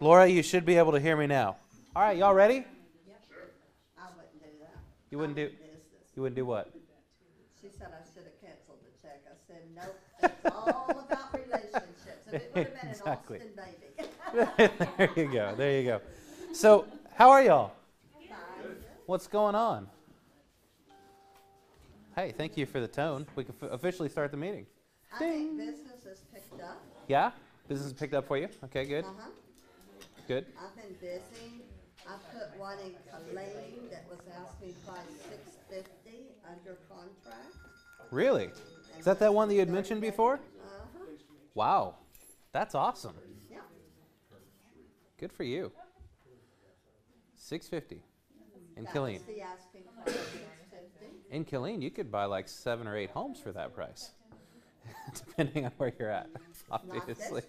Laura, you should be able to hear me now. All right, y'all ready? I wouldn't do that. You wouldn't do. You wouldn't do what? She said I should have canceled the check. I said, nope, it's all about relationships. If it would have been Exactly. an Austin baby. There you go. There you go. So, how are y'all? Fine. What's going on? Hey, thank you for the tone. We can officially start the meeting. I think business has picked up. Yeah? Business picked up for you? Okay, good. Uh-huh. Good. I've been busy. I put one in Killeen that was asking price $650 under contract. Really? Is that one that you had mentioned before? Uh-huh. Wow. That's awesome. Yeah. Good for you. $650 in That Killeen. was the asking price, $650. In Killeen, you could buy like 7 or 8 homes for that price, depending on where you're at, obviously.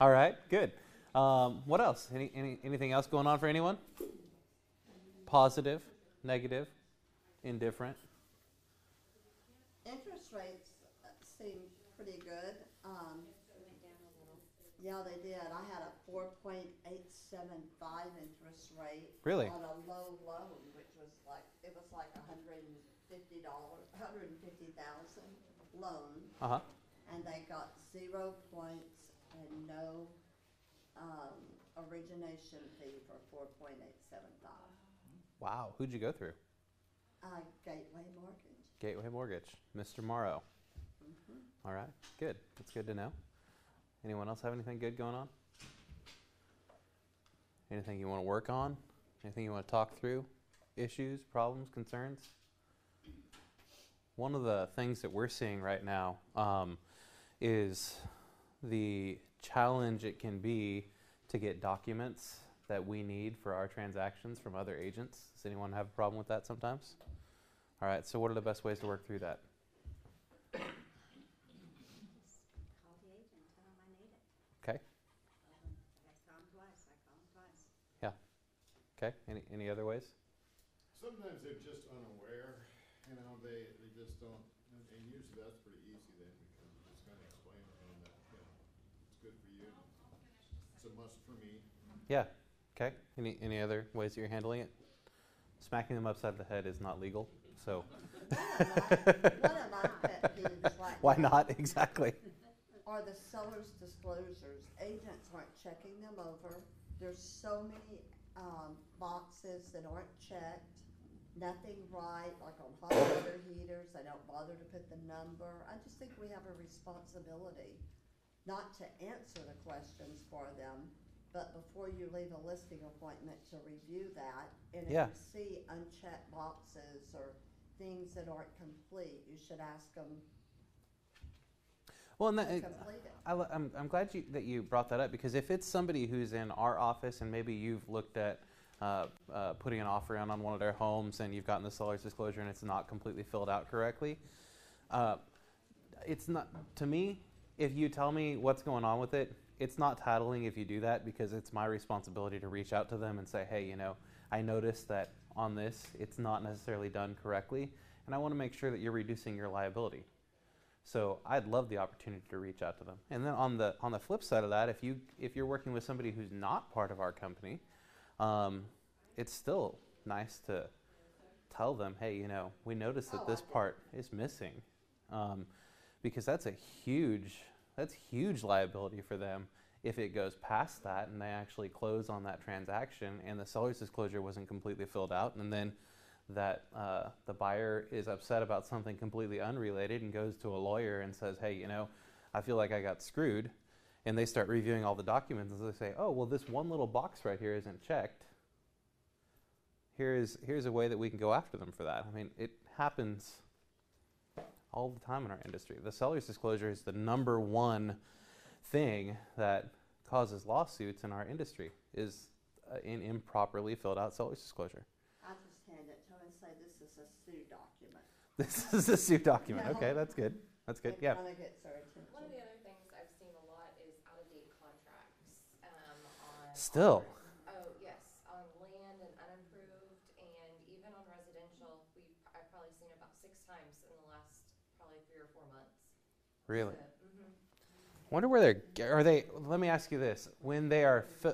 All right, good. What else? Anything else going on for anyone? Positive, negative, indifferent? Interest rates seem pretty good. Yeah, they did. I had a 4.875 interest rate. Really? On a low loan, which was like, it was like $150, 150,000 loan. Uh-huh. And they got 0 points and no origination fee for 4.875. Wow. Who'd you go through? Gateway Mortgage. Gateway Mortgage. Mr. Morrow. Mm-hmm. All right. Good. That's good to know. Anyone else have anything good going on? Anything you want to work on? Anything you want to talk through? Issues, problems, concerns? One of the things that we're seeing right now is the challenge it can be to get documents that we need for our transactions from other agents. Does anyone have a problem with that sometimes? All right, so what are the best ways to work through that? Call the agent, tell them I need it. Okay. I call them twice. Yeah. Okay. Any other ways? Sometimes they're just unaware, they just don't, and usually that's pretty easy then, because you just kind of explain to them that, it's good for you, it's a must for me. Yeah. Okay. Any other ways that you're handling it? Smacking them upside the head is not legal, so. One of my pet peeves right Why now not? Exactly. are the seller's disclosures. Agents aren't checking them over. There's so many boxes that aren't checked. Nothing right, like on hot water heaters, they don't bother to put the number. I just think we have a responsibility not to answer the questions for them, but before you leave a listing appointment to review that. And if Yeah. you see unchecked boxes or things that aren't complete, you should ask them Well, and to that, complete it. I'm glad that you brought that up, because if it's somebody who's in our office and maybe you've looked at putting an offer in on one of their homes and you've gotten the seller's disclosure and it's not completely filled out correctly, it's not, to me, if you tell me what's going on with it, it's not tattling if you do that, because it's my responsibility to reach out to them and say, hey, I noticed that on this it's not necessarily done correctly, and I want to make sure that you're reducing your liability. So I'd love the opportunity to reach out to them. And then on the flip side of that, if you're working with somebody who's not part of our company, it's still nice to tell them, hey, we noticed that this part is missing, because that's huge liability for them if it goes past that and they actually close on that transaction and the seller's disclosure wasn't completely filled out, and then that the buyer is upset about something completely unrelated and goes to a lawyer and says, hey, I feel like I got screwed, and they start reviewing all the documents and they say, oh, well, this one little box right here isn't checked. Here's a way that we can go after them for that. I mean, it happens all the time in our industry. The seller's disclosure is the #1 thing that causes lawsuits in our industry, is an improperly filled out seller's disclosure. I just hand it to them and say, this is a sue document. This is a suit document. Okay, that's good. That's good. It Yeah. kind of gets their attention. One of the other things I've seen a lot is out-of-date contracts on. Still. Oh yes, on land and unimproved, and even on residential. I've probably seen about 6 times in the last probably 3 or 4 months. Really? So, Wonder where are they? Let me ask you this: when they are They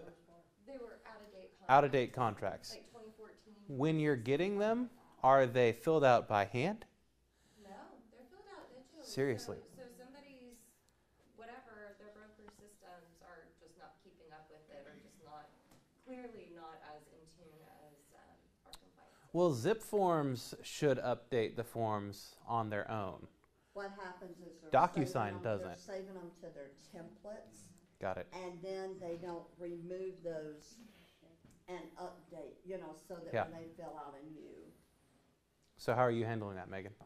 were out-of-date contracts. out-of-date contracts, Like 2014. when you're getting them, are they filled out by hand? No, they're filled out digitally. Seriously. So somebody's, whatever, their broker systems are just not keeping up with it, or just not, clearly not as in tune as our compliance. Well, Zip Forms should update the forms on their own. What happens is DocuSign they're doesn't. saving them to their templates, Got it. and then they don't remove those and update, so that Yeah. when they fill out a new. So how are you handling that, Megan?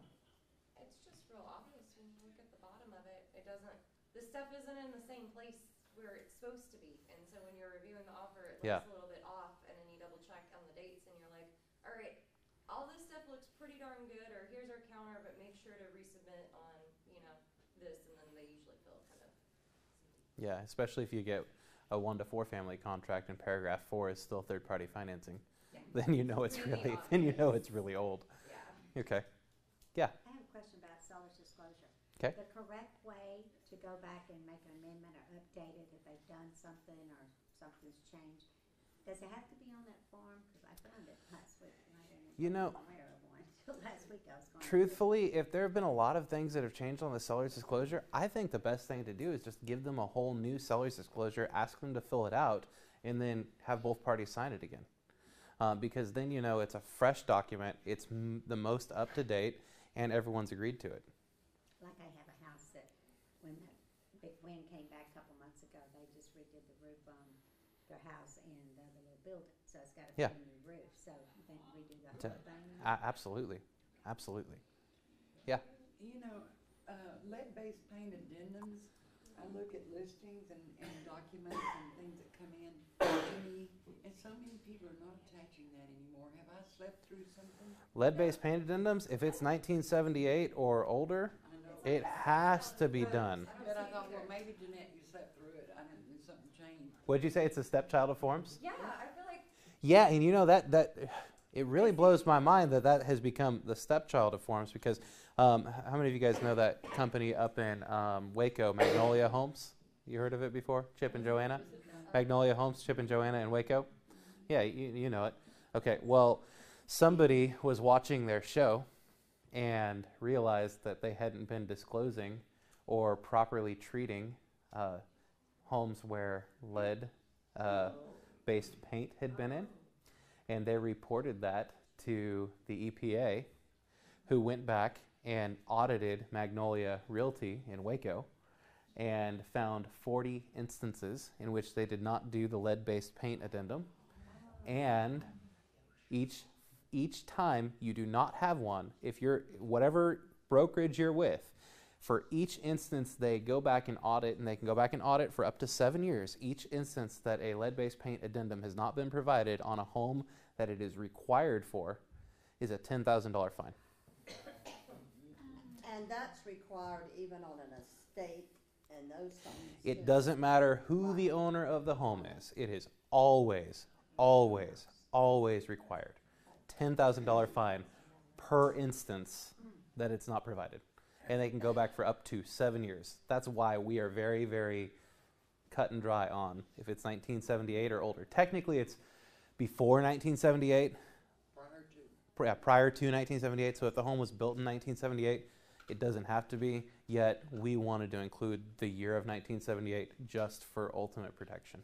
It's just real obvious when you look at the bottom of it. It doesn't, the stuff isn't in the same place where it's supposed to be. And so when you're reviewing the offer, it Yeah. looks a little bit off, and then you double check on the dates, and you're like, all right, all this stuff looks pretty darn good, or here's our counter, but make sure to resubmit on, this, and then they usually fill kind of. Yeah, especially if you get a 1 to 4 family contract and paragraph 4 is still third-party financing, Yeah. then you know it's Really really old. Yeah. Okay. I have a question about seller's disclosure. 'Kay. The correct way to go back and make an amendment or update it if they've done something or something's changed, does it have to be on that form? Because I found it last week and I didn't You know, aware of one until last week I was going. truthfully, if there have been a lot of things that have changed on the seller's disclosure, I think the best thing to do is just give them a whole new seller's disclosure, ask them to fill it out, and then have both parties sign it again. Because then it's a fresh document, it's the most up to date, and everyone's agreed to it. Like I have a house that when the big wind came back a couple months ago, they just redid the roof on their house and the other little building. So it's got a Yeah. brand new roof. So then redo the Ta- whole thing. Absolutely. Absolutely. Lead-based paint addendums, I look at listings and documents and things that come in to me, and so many people are not attaching that anymore. Have I slept through something? Lead-based paint addendums, if it's 1978 or older, I know. it has to be done. But I thought, well, maybe Jeanette, you slept through it. I didn't, something changed. What'd you say? It's a stepchild of forms? Yeah, I feel like Yeah, and that it really blows my mind that has become the stepchild of forms because how many of you guys know that company up in Waco, Magnolia Homes? You heard of it before? Chip and Joanna? Magnolia Homes, Chip and Joanna in Waco? Yeah, you know it. Okay, well, somebody was watching their show and realized that they hadn't been disclosing or properly treating homes where lead-based paint had been in. And they reported that to the EPA, who went back and audited Magnolia Realty in Waco and found 40 instances in which they did not do the lead-based paint addendum. And each time you do not have one, if you're whatever brokerage you're with, for each instance they go back and audit, and they can go back and audit for up to 7 years. Each instance that a lead-based paint addendum has not been provided on a home that it is required for is a $10,000 fine. And that's required even on an estate and those things. It too. doesn't matter who the owner of the home is. It is always, always, always required. $10,000 fine per instance that it's not provided. And they can go back for up to 7 years. That's why we are very, very cut and dry on if it's 1978 or older. Technically, it's before 1978. Prior to 1978. So if the home was built in 1978, it doesn't have to be. Yet we wanted to include the year of 1978 just for ultimate protection.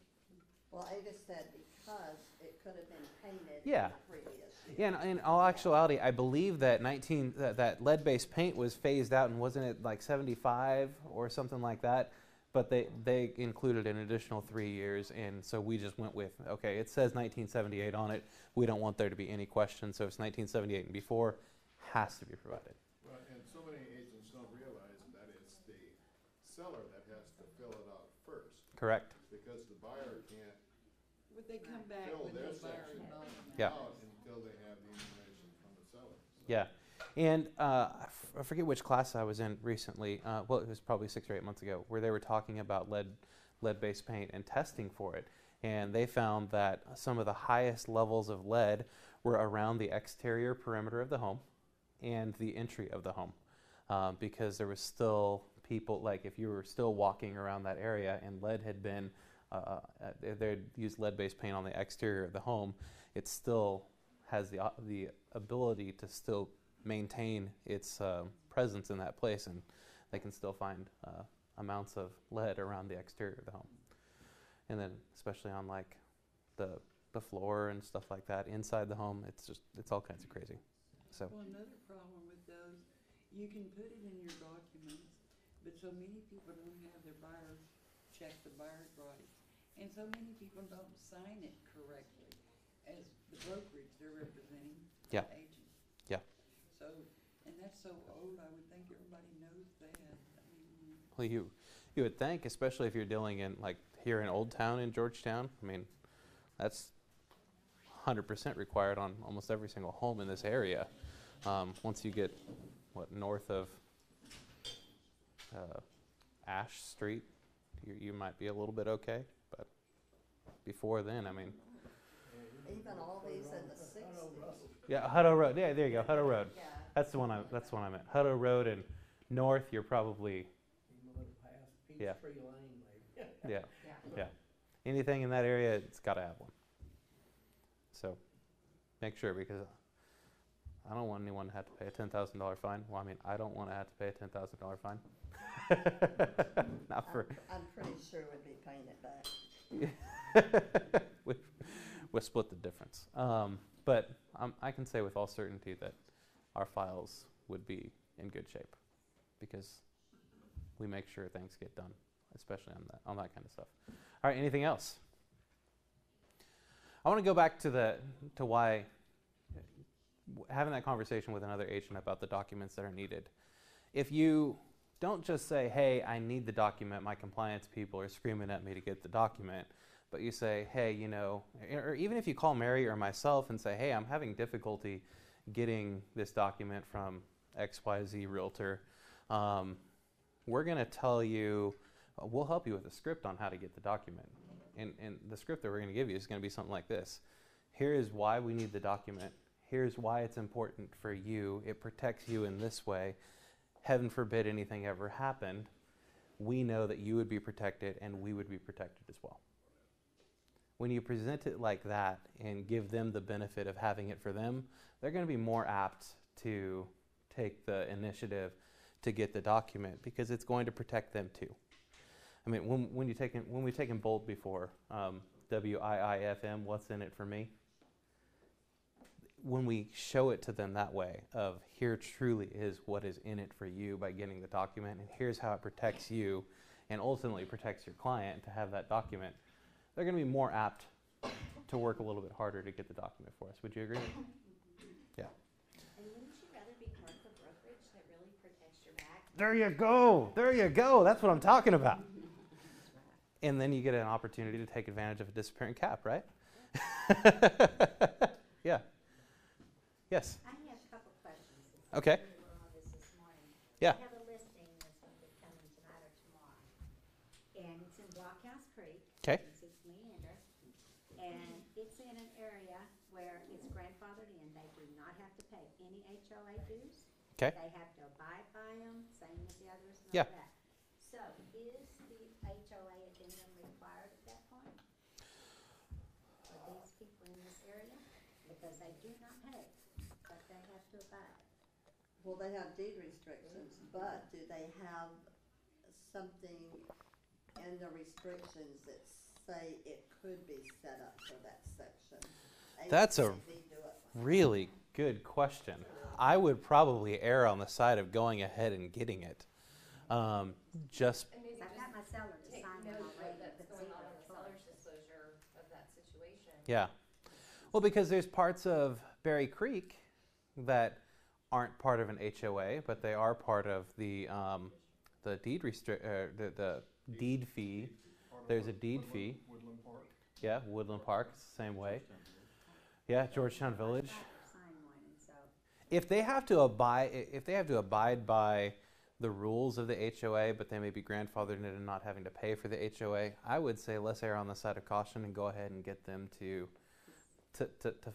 Well, Ada said because it could have been painted Yeah. in the previous year. Yeah, and in all actuality, I believe that that lead-based paint was phased out, and wasn't it like 75 or something like that? But they included an additional 3 years, and so we just went with, okay, it says 1978 on it. We don't want there to be any question, so if it's 1978 and before, has to be provided. Well, and so many agents don't realize that it's the seller that has to fill it out first, Correct. because the buyer can't Would they come back fill with their the buyer section involvement? Yeah. out until they have the information from the seller. So Yeah, and I forget which class I was in recently. Well, it was probably 6 or 8 months ago, where they were talking about lead-based paint and testing for it, and they found that some of the highest levels of lead were around the exterior perimeter of the home and the entry of the home, because there was still people, like if you were still walking around that area and lead had been, they'd used lead-based paint on the exterior of the home, it still has the ability to still maintain its presence in that place, and they can still find amounts of lead around the exterior of the home. And then especially on like the floor and stuff like that inside the home, it's all kinds of crazy. So Well, another problem with those, you can put it in your documents, but so many people don't have their buyers check the buyer's rights. And so many people don't sign it correctly as the brokerage they're representing. Yeah. Agent. Yeah. So, and that's so old, I would think everybody knows that. I mean, well, you would think, especially if you're dealing in like here in Old Town in Georgetown, I mean, that's 100% required on almost every single home in this area. Once you get north of Ash Street, you might be a little bit okay, but before then, I mean, Even all these in the sixties. yeah, Hutto Road. Yeah, there you go, Hutto Road. Yeah. That's the one I meant. Hutto Road and north, you're probably Yeah. Peachtree Lane, maybe. yeah. Yeah. Anything in that area, it's got to have one. So make sure, because I don't want anyone to have to pay a $10,000 fine. Well, I mean, I don't want to have to pay a $10,000 fine. Not for. I'm pretty sure we'd be paying it back. We'll split the difference. But I can say with all certainty that our files would be in good shape, because we make sure things get done, especially on that kind of stuff. All right, anything else? I want to go back to why having that conversation with another agent about the documents that are needed. If you don't just say, hey, I need the document, my compliance people are screaming at me to get the document, but you say, hey, you know, or even if you call Mary or myself and say, hey, I'm having difficulty getting this document from XYZ Realtor, we're going to tell you, we'll help you with a script on how to get the document. And the script that we're going to give you is going to be something like this. Here is why we need the document. Here's why it's important for you. It protects you in this way. Heaven forbid anything ever happened. We know that you would be protected and we would be protected as well. When you present it like that and give them the benefit of having it for them, they're going to be more apt to take the initiative to get the document, because it's going to protect them too. I mean, when we've taken Bolt before, WIIFM, what's in it for me? When we show it to them that way, of here truly is what is in it for you by getting the document, and here's how it protects you and ultimately protects your client to have that document, they're going to be more apt to work a little bit harder to get the document for us. Would you agree? Yeah. And wouldn't you rather be part of a brokerage that really protects your back? There you go. There you go. That's what I'm talking about. And then you get an opportunity to take advantage of a disappearing cap, right? Yeah. Yes. I have a couple questions. Okay. We were on this morning. Yeah. I have a listing that's going to be coming tonight or tomorrow. And it's in Blockhouse Creek. 'Kay. It's Leander. And it's in an area where it's grandfathered in. They do not have to pay any HOA dues. 'Kay. They have to abide by them, same as the others and Yeah. all that. So is the HOA addendum required at that point? For these people in this area? Because they do not pay, but they have to abide. Well, they have deed restrictions, but do they have something in the restrictions that say it could be set up for that section? That's a ABCD do it. really good question. I would probably err on the side of going ahead and getting it. Just And maybe I've just got my seller to take sign note one of already, that's but going on zero in the seller's charge. disclosure of that situation. yeah. Well, because there's parts of Berry Creek that aren't part of an HOA, but they are part of the deed the deed fee. There's a deed fee. Woodland Park. Yeah, Woodland Park, it's the same way. Yeah, Georgetown Village. Sign one, and so, If they have to abide by the rules of the HOA, but they may be grandfathered in and not having to pay for the HOA, I would say let's err on the side of caution and go ahead and get them to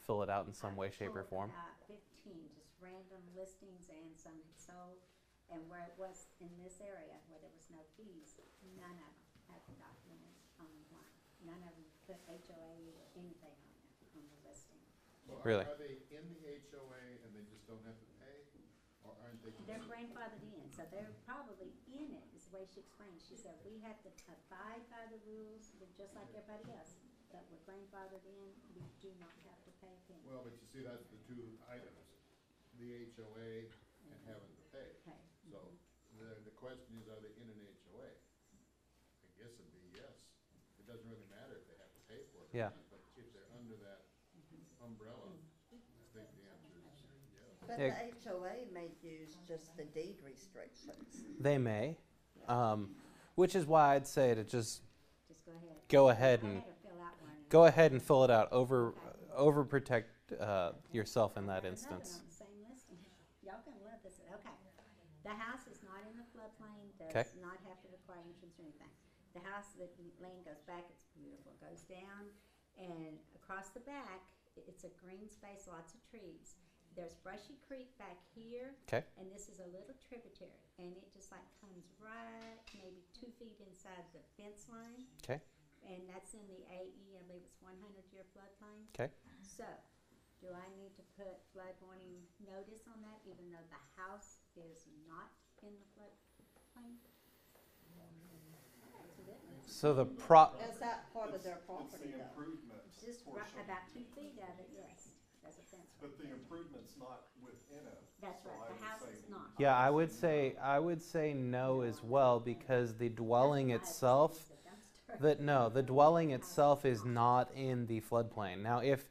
fill it out in some way, shape, or I pulled form. about 15 just random listings and some had sold, And where it was in this area, where there was no fees, none of them had the documents on why. None of them put HOA or anything on there, on the listing. Well, Really? Are they in the HOA and they just don't have to pay? Or aren't they? They're grandfathered in, so they're probably in it, is the way she explained. She said, we have to abide by the rules, we're just like everybody else, but we're grandfathered in, we do not have to pay a penny. Well, but you see, that's the two items, the HOA and having to pay. Pay. So the question is, are they in an HOA? I guess it'd be yes. It doesn't really matter if they have to pay for it. or Yeah. not, But if they're under that umbrella, I think the answer is yes. But Yeah. the HOA may use just the deed restrictions. They may, which is why I'd say to just Just go ahead. go ahead I and had to fill out one. and- go ahead and fill it out. Okay. Overprotect yourself in that Another instance. on the same listing. Y'all gonna love this. Okay. The house is not in the floodplain, Okay. does not have to require insurance or anything. The house, the land goes back, it's beautiful, goes down, and across the back, it's a green space, lots of trees. There's Brushy Creek back here. Okay. And this is a little tributary, and it just like comes right, maybe 2 feet inside the fence line. Okay. And that's in the AE, I believe it's 100-year floodplain. Okay. So, do I need to put flood warning notice on that, even though the house is not in the floodplain? It's a bit much. So the Is that part of their It's property the though? improvement Just portion. about 2 feet of it, yes, there's a fence. But the improvement's not within it. That's so right, I the would house say is not. yeah, I would say no as well, because the dwelling That's why it's itself, a dumpster. the dwelling itself is not in the floodplain. Now, if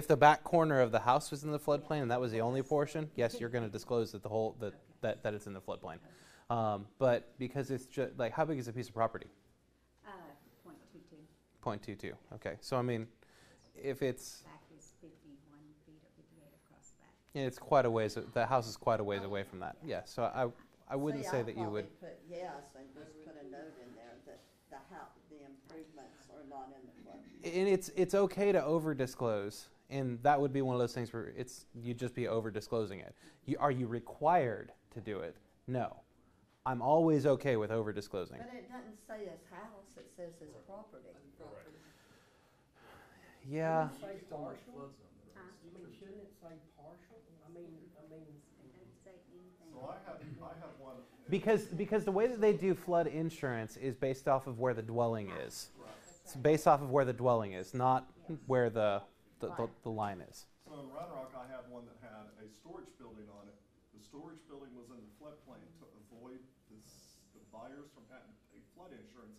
the back corner of the house was in the floodplain and that was the only portion, yes, you're going to disclose that that it's in the floodplain. But because it's just like, how big is a piece of property? 0.22. 0.22. Okay, so I mean, if it's Back is 51 feet or 58 across the back. it's quite a ways, the house is quite a ways away from that. Yeah, so I wouldn't See, say I'd that you would. probably put yes and just put a note in there that the improvements are not in the flood. And it's okay to over disclose, and that would be one of those things where you'd just be over disclosing it. Are you required to do it? No. I'm always okay with over disclosing. But it doesn't say his house, it says his property. Yeah. Shouldn't it say partial? Huh? You mean, shouldn't it say partial? I mean, It doesn't say anything. So I have one. Because the way that they do flood insurance is based off of where the dwelling is. Right. It's based off of where the dwelling is, not where the line is. So in Round Rock, I had one that had a storage building on it. The storage building was in the floodplain to avoid the buyers from having to pay flood insurance.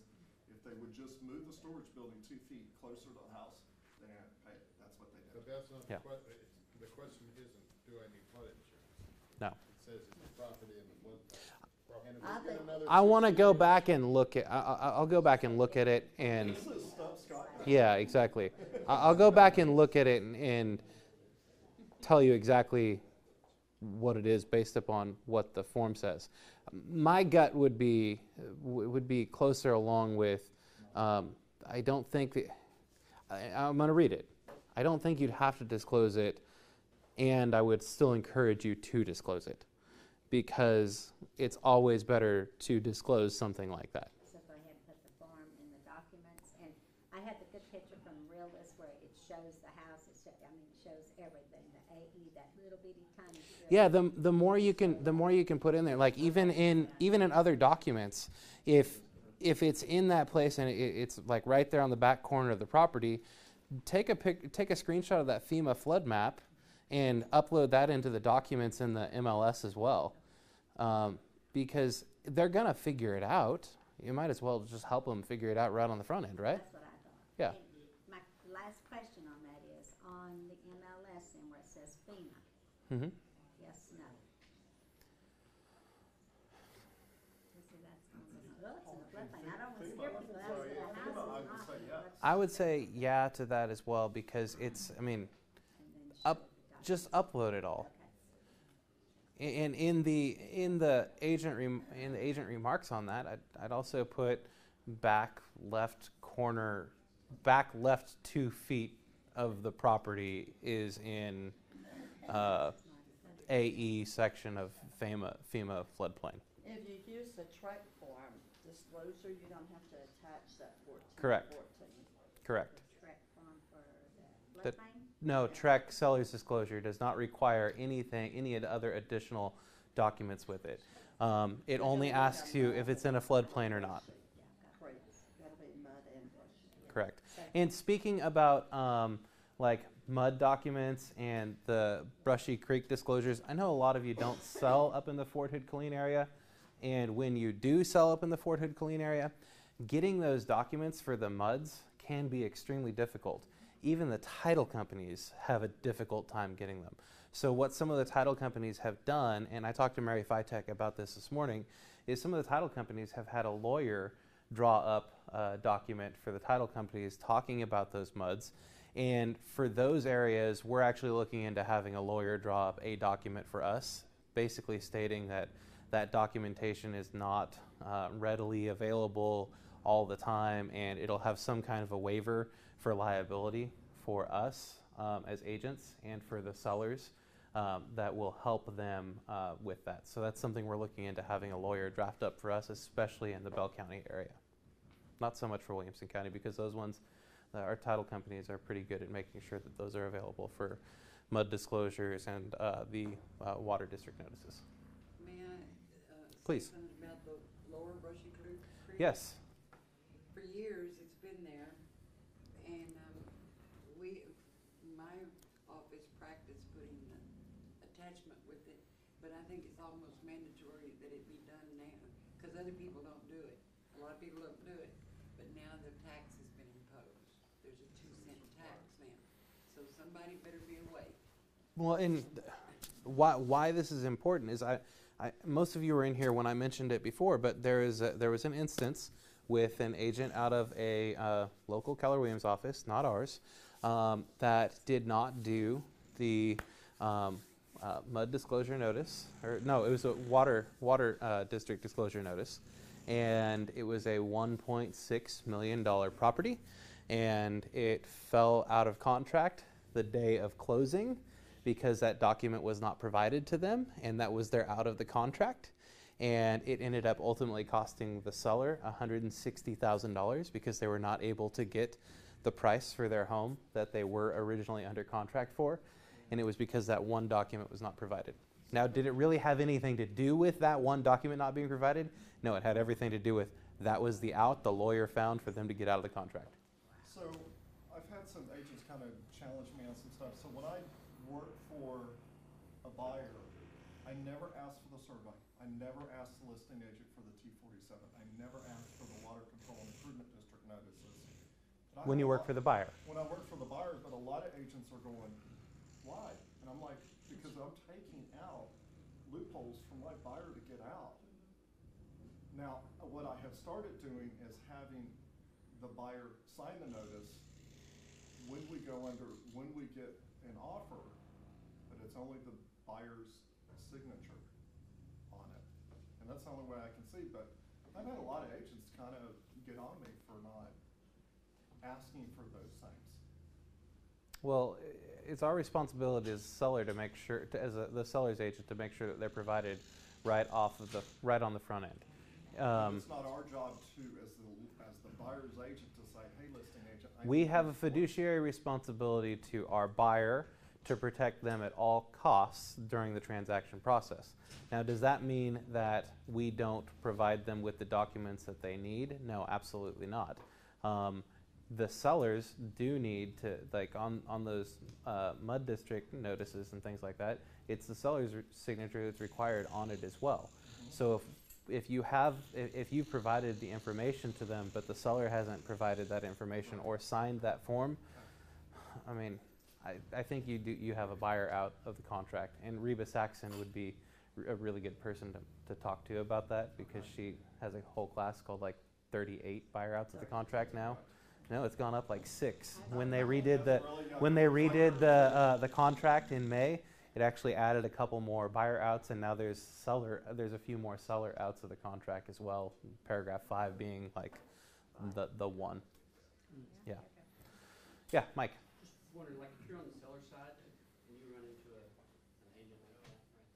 If they would just move the storage building 2 feet closer to the house, they didn't have to pay it. That's what they But did. that's not Yeah. the question isn't, do I need flood insurance? No. It says it's the property in the floodplain. And if I we get think- another I want to 60 go years- back and look at. I'll go back and look at it and. This is stuff Scott knows. Yeah, exactly. I'll go back and look at it and tell you exactly what it is based upon what the form says. My gut would be closer along with. I don't think that. I'm going to read it. I don't think you'd have to disclose it, and I would still encourage you to disclose it, because it's always better to disclose something like that. So go ahead and put the form in the documents, and I had the good picture from Realist where it shows the house, it shows everything, the AE, that little bitty tiny. strip. Yeah, the more you can put in there, like even in other documents, if it's in that place and it's like right there on the back corner of the property, take a screenshot of that FEMA flood map and upload that into the documents in the MLS as well, because they're gonna figure it out. You might as well just help them figure it out right on the front end, right? That's what I thought. Yeah. And my last question on that is, on the MLS and where it says FEMA, Mm-hmm. yes, no. You see, that's on the, well, it's in the floodplain, I don't want to scare people, that was the house is I would not say in the yes. floodplain. I would say yeah to that as well, because it's. I mean, And then show up the just documents. upload it all. Okay. And in the agent remarks on that, I'd also put back left 2 feet of the property is in AE section of FEMA floodplain. If you use the track form disclosure, you don't have to attach that 14. Correct. Correct. Track form for the That- floodplain? No, Trek seller's disclosure does not require any other additional documents with it. It only asks you if it's in a floodplain or not. Great, that'll be mud and brushy. Correct. And speaking about like mud documents and the Brushy Creek disclosures, I know a lot of you don't sell up in the Fort Hood-Killeen area. And when you do sell up in the Fort Hood-Killeen area, getting those documents for the muds can be extremely difficult. Even the title companies have a difficult time getting them. So what some of the title companies have done, and I talked to Mary Fytek about this morning, is some of the title companies have had a lawyer draw up a document for the title companies talking about those muds. And for those areas, we're actually looking into having a lawyer draw up a document for us, basically stating that that documentation is not readily available all the time, and it'll have some kind of a waiver for liability for us as agents and for the sellers that will help them with that. So that's something we're looking into having a lawyer draft up for us, especially in the Bell County area. Not so much for Williamson County, because those ones, our title companies are pretty good at making sure that those are available for mud disclosures and the water district notices. May I Please. say something about the lower Brushy Creek? Yes. For years, it's been there, and my office practiced putting the attachment with it, but I think it's almost mandatory that it be done now, because other people don't do it. A lot of people don't do it, but now the tax has been imposed. There's a 2-cent tax now, so somebody better be awake. Well, and why this is important is most of you were in here when I mentioned it before, but there was an instance with an agent out of a local Keller Williams office, not ours, that did not do the mud disclosure notice, or no, it was a water district disclosure notice, and it was a $1.6 million property, and it fell out of contract the day of closing because that document was not provided to them, and that was their out of the contract. And it ended up ultimately costing the seller $160,000 because they were not able to get the price for their home that they were originally under contract for. And it was because that one document was not provided. Now, did it really have anything to do with that one document not being provided? No, it had everything to do with that was the out the lawyer found for them to get out of the contract. So I've had some agents kind of challenge me on some stuff. So when I work for a buyer, I never ask for the survey. I never ask the listing agent for the T-47. I never ask for the water control and improvement district notices. But When you work for the buyer. When I work for the buyer, but a lot of agents are going, why? And I'm like, because I'm taking out loopholes for my buyer to get out. Now, what I have started doing is having the buyer sign the notice when we get an offer, but it's only the buyer's signature on it. And that's the only way I can see, but I've had a lot of agents kind of get on me for not asking for those things. Well, it's our responsibility as a seller to make sure, the seller's agent, to make sure that they're provided right on the front end. It's not our job to, as the buyer's agent, to say, hey, listing agent. We have a fiduciary responsibility to our buyer to protect them at all costs during the transaction process. Now, does that mean that we don't provide them with the documents that they need? No, absolutely not. The sellers do need to, like on those mud district notices and things like that, it's the seller's signature that's required on it as well. So if you've provided the information to them, but the seller hasn't provided that information or signed that form, I mean, I think you have a buyer out of the contract, and Reba Saxon would be a really good person to talk to about that, because she has a whole class called like 38 buyer outs of the contract now. No, it's gone up like 6. When they redid the contract in May, it actually added a couple more buyer outs, and now there's a few more seller outs of the contract as well. Paragraph 5 being like the one. Yeah. Yeah, Mike. Just wondering, like, if you're on the seller side and you run into an agent like that, right?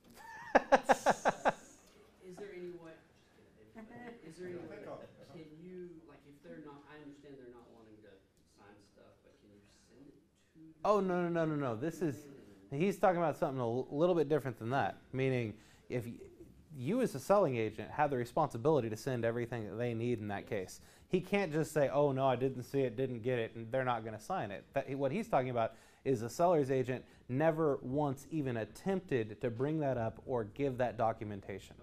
Is there any way, is there any way, can you, like, if they're not, I understand they're not wanting to sign stuff, but can you send it to them? Oh, no. This is, he's talking about something a little bit different than that. Meaning, if you as a selling agent have the responsibility to send everything that they need in that case. He can't just say, oh, no, I didn't see it, didn't get it, and they're not going to sign it. What he's talking about is a seller's agent never once even attempted to bring that up or give that documentation.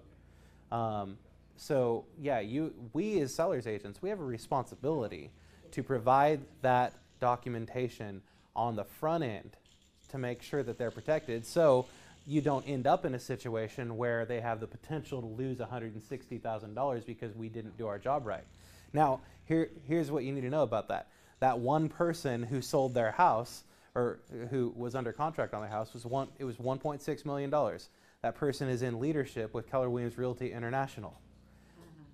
So, yeah, we as seller's agents, we have a responsibility to provide that documentation on the front end to make sure that they're protected, so you don't end up in a situation where they have the potential to lose $160,000 because we didn't do our job right. Now, here's what you need to know about that. That one person who sold their house, or who was under contract on their house, was $1.6 million. That person is in leadership with Keller Williams Realty International.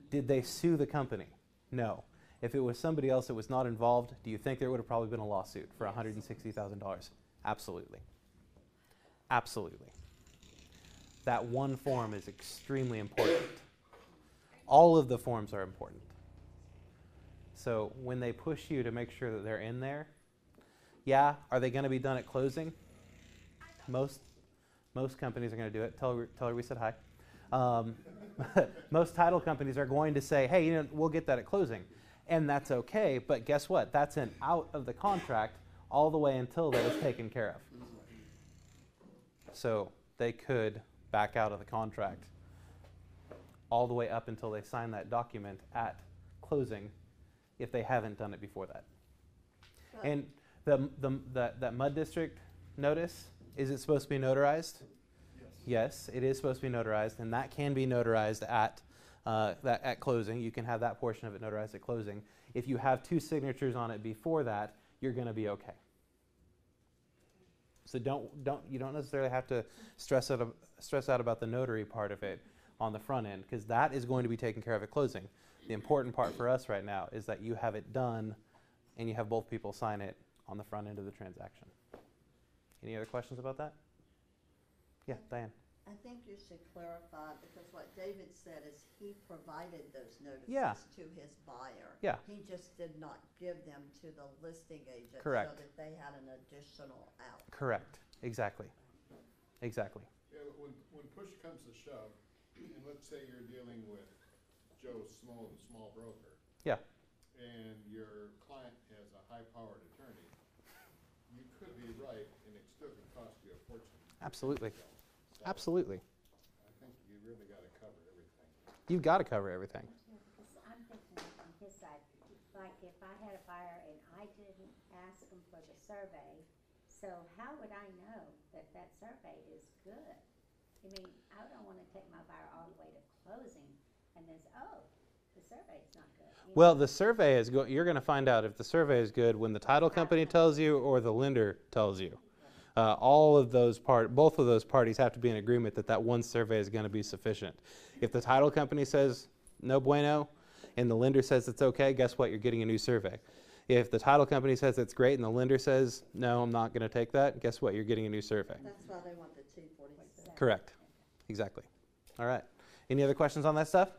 Did they sue the company? No. If it was somebody else that was not involved, do you think there would have probably been a lawsuit for $160,000? Absolutely. Absolutely. That one form is extremely important. All of the forms are important. So when they push you to make sure that they're in there, yeah, are they going to be done at closing? Most companies are going to do it. Tell her we said hi. Most title companies are going to say, hey, we'll get that at closing. And that's okay, but guess what? That's an out of the contract all the way until that is taken care of. So they could back out of the contract all the way up until they sign that document at closing if they haven't done it before that. And that MUD district notice, is it supposed to be notarized? Yes, it is supposed to be notarized, and that can be notarized at closing. You can have that portion of it notarized at closing. If you have 2 signatures on it before that, you're going to be okay. So you don't necessarily have to stress out about the notary part of it on the front end, because that is going to be taken care of at closing. The important part for us right now is that you have it done and you have both people sign it on the front end of the transaction. Any other questions about that? Yeah, Diane. I think you should clarify, because what David said is he provided those notices Yeah. to his buyer. Yeah. He just did not give them to the listing agent. Correct. So that they had an additional out. Correct. Exactly. Exactly. Yeah, when push comes to shove, and let's say you're dealing with Joe Small, the small broker, Yeah. and your client has a high-powered attorney, you could be right, and it still could cost you a fortune. Absolutely. So Absolutely. I think you really got to cover everything. You've got to cover everything. I'm thinking on his side, like if I had a buyer and I didn't ask him for the survey, so how would I know that that survey is good? I mean, I don't want to take my buyer all the way to closing and then say, oh, the survey's not good. Well, the survey is you're going to find out if the survey is good when the title company tells you or the lender tells you. Both of those parties have to be in agreement that one survey is going to be sufficient. If the title company says no bueno and the lender says it's okay, guess what? You're getting a new survey. If the title company says it's great and the lender says no, I'm not going to take that, guess what? You're getting a new survey. That's why they want the 246. Correct. Exactly. All right. Any other questions on that stuff?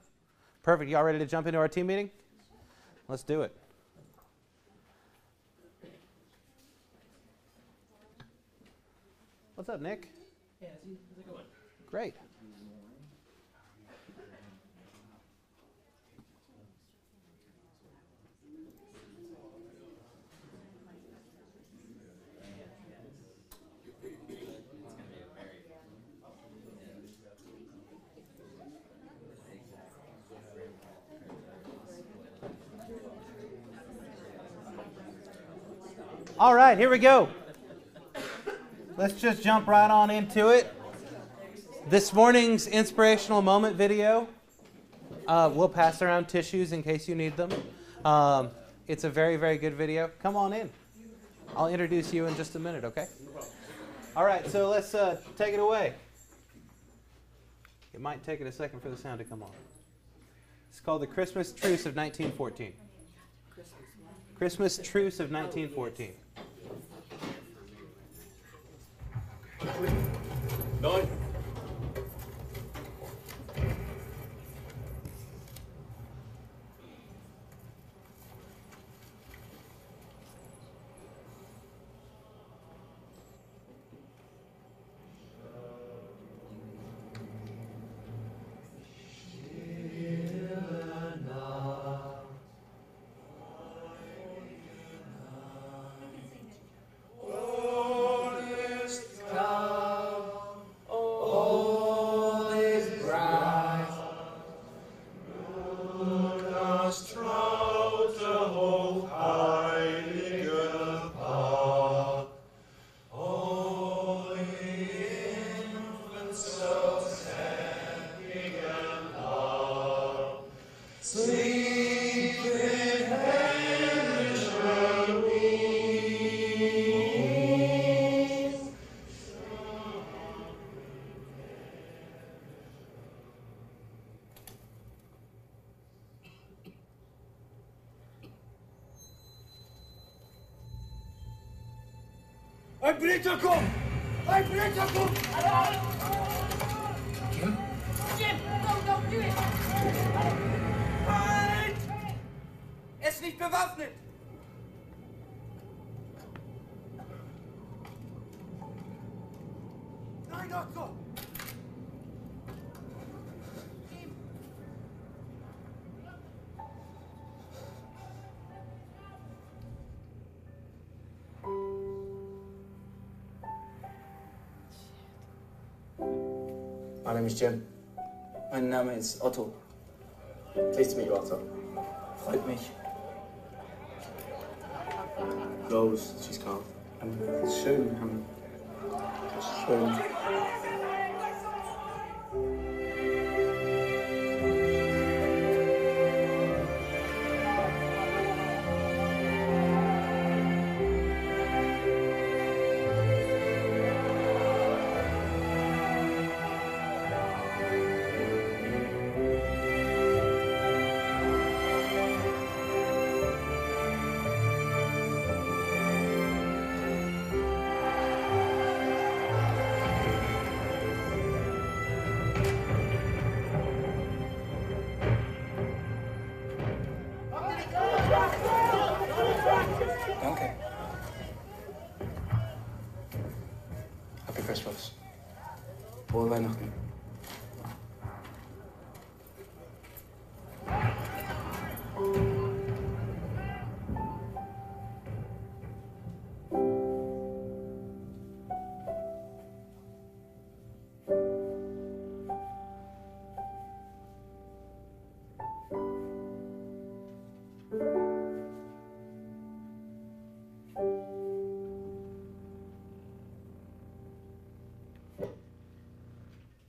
Perfect. Y'all ready to jump into our team meeting? Let's do it. What's up, Nick? Yeah, how's it going? Great. All right, here we go. Let's just jump right on into it. This morning's inspirational moment video, we'll pass around tissues in case you need them. It's a very, very good video. Come on in. I'll introduce you in just a minute, okay? All right, so let's take it away. It might take it a second for the sound to come on. It's called the Christmas Truce of 1914. Christmas Truce of 1914. Nine. Ein Blitzer kommt! Ein Blitzer kommt! Jim? Jim, no, don't do it! Halt! Er ist nicht bewaffnet! Nein, Doktor! My name is Jim. Mein Name ist Otto. Pleased to meet you, Otto. Freut mich. Rose, she's called. Schön. Schön. Danke. Happy Christmas. Frohe Weihnachten.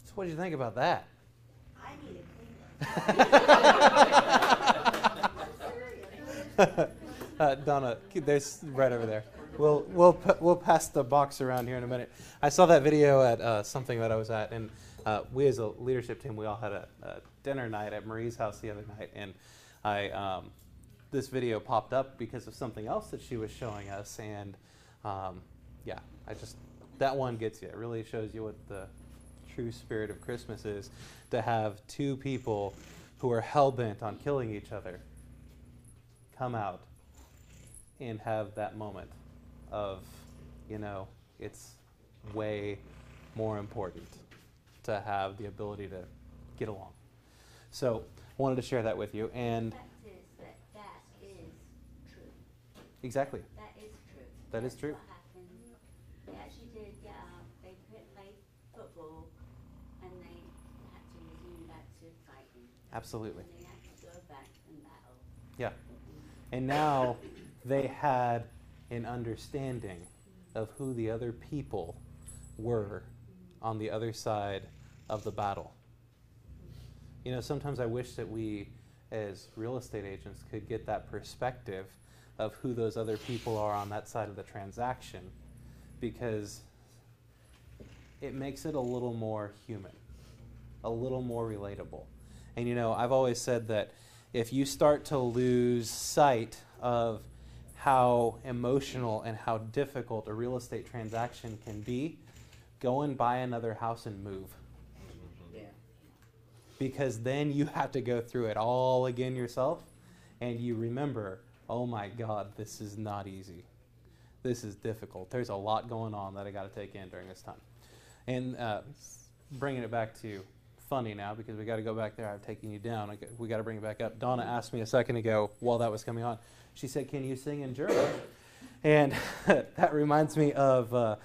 So what did you think about that? I need a cleaner. Donna, there's right over there. We'll pass the box around here in a minute. I saw that video at something that I was at, and we as a leadership team, we all had a dinner night at Marie's house the other night, and this video popped up because of something else that she was showing us, and that one gets you. It really shows you what the true spirit of Christmas is, to have two people who are hell-bent on killing each other come out and have that moment of, it's way more important to have the ability to get along. So I wanted to share that with you. And That is true. exactly. That is true. That is true. What happened. They actually did get up, they played football, and they had to resume back to fighting. Absolutely. And they had to go back and battle. Yeah. And now they had an understanding of who the other people were on the other side of the battle. Sometimes I wish that we, as real estate agents, could get that perspective of who those other people are on that side of the transaction, because it makes it a little more human, a little more relatable. And I've always said that if you start to lose sight of how emotional and how difficult a real estate transaction can be, go and buy another house and move. Yeah. Because then you have to go through it all again yourself, and you remember, oh my God, this is not easy. This is difficult. There's a lot going on that I got to take in during this time. And bringing it back to funny now, because we got to go back there. I've taken you down. We got to bring it back up. Donna asked me a second ago while that was coming on. She said, "Can you sing in German?" And that reminds me of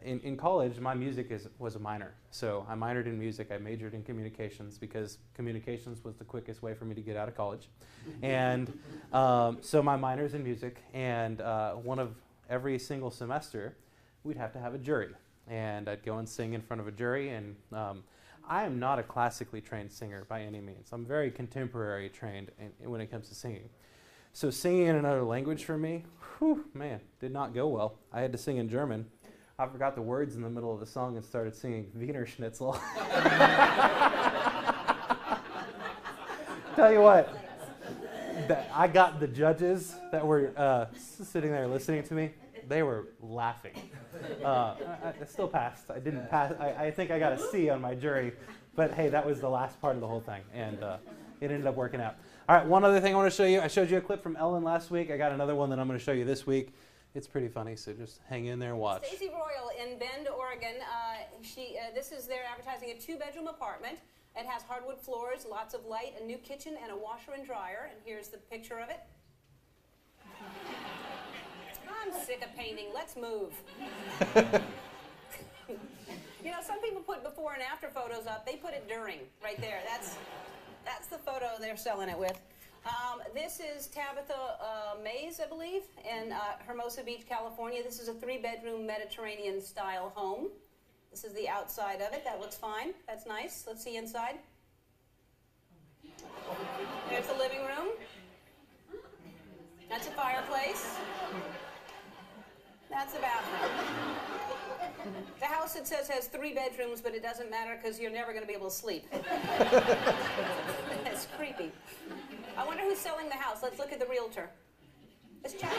in college, my music was a minor. So I minored in music. I majored in communications because communications was the quickest way for me to get out of college. And so my minor's in music, and one of every single semester, we'd have to have a jury. And I'd go and sing in front of a jury, and I am not a classically trained singer by any means. I'm very contemporary trained when it comes to singing. So singing in another language for me, whew, man, did not go well. I had to sing in German. I forgot the words in the middle of the song and started singing Wiener Schnitzel. Tell you what, I got the judges that were sitting there listening to me. They were laughing. I still passed. I didn't pass. I think I got a C on my jury. But hey, that was the last part of the whole thing. And it ended up working out. All right, one other thing I want to show you. I showed you a clip from Ellen last week. I got another one that I'm going to show you this week. It's pretty funny, so just hang in there and watch. Stacey Royal in Bend, Oregon. This is they're advertising a 2-bedroom apartment. It has hardwood floors, lots of light, a new kitchen, and a washer and dryer. And here's the picture of it. I'm sick of painting. Let's move. You know, some people put before and after photos up. They put it during, right there. That's the photo they're selling it with. This is Tabitha Mays, I believe, in Hermosa Beach, California. This is a 3-bedroom Mediterranean-style home. This is the outside of it. That looks fine. That's nice. Let's see inside. There's the living room. That's a fireplace. That's the bathroom. The house, it says, has 3 bedrooms, but it doesn't matter because you're never going to be able to sleep. That's creepy. I wonder who's selling the house. Let's look at the realtor. Let's check.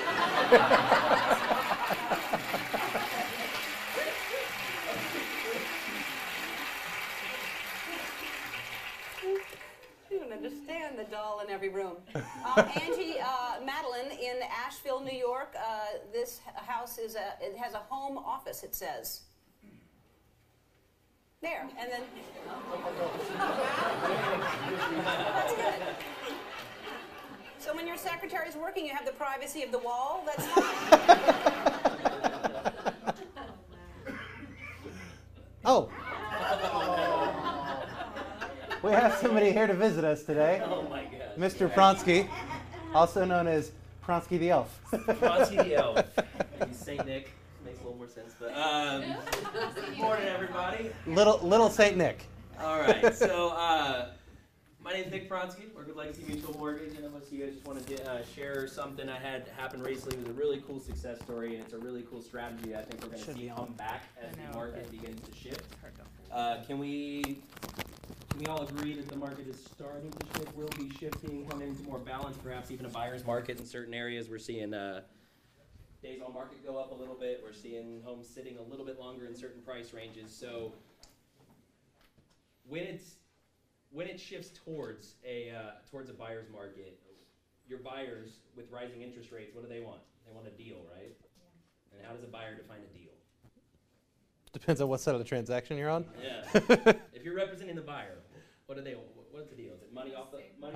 You don't understand the doll in every room. Angie Madeline in Asheville, New York. This house it has a home office, it says. There, and then. That's good. So when your secretary's working, you have the privacy of the wall. That's fine. Oh. We have somebody here to visit us today. Oh my God. Mr. Pronsky, also known as Pronsky the Elf. Pronsky the Elf. Maybe Saint Nick. Makes a little more sense. But good morning, everybody. Little Saint Nick. All right. So my name is Nick Pronsky. Work with Legacy Mutual Mortgage, and most of you guys just wanted to share something I had happen recently. It was a really cool success story, and it's a really cool strategy I think we're going to see come back as the market begins to shift. Can we all agree that the market is starting to shift, will be shifting, coming into more balance, perhaps even a buyer's market in certain areas? We're seeing days on market go up a little bit. We're seeing homes sitting a little bit longer in certain price ranges. So when it shifts towards a buyer's market, your buyers with rising interest rates, what do they want? They want a deal, right? And how does a buyer define a deal? Depends on what side of the transaction you're on. Yeah. If you're representing the buyer, what's the deal? Is it money off the price,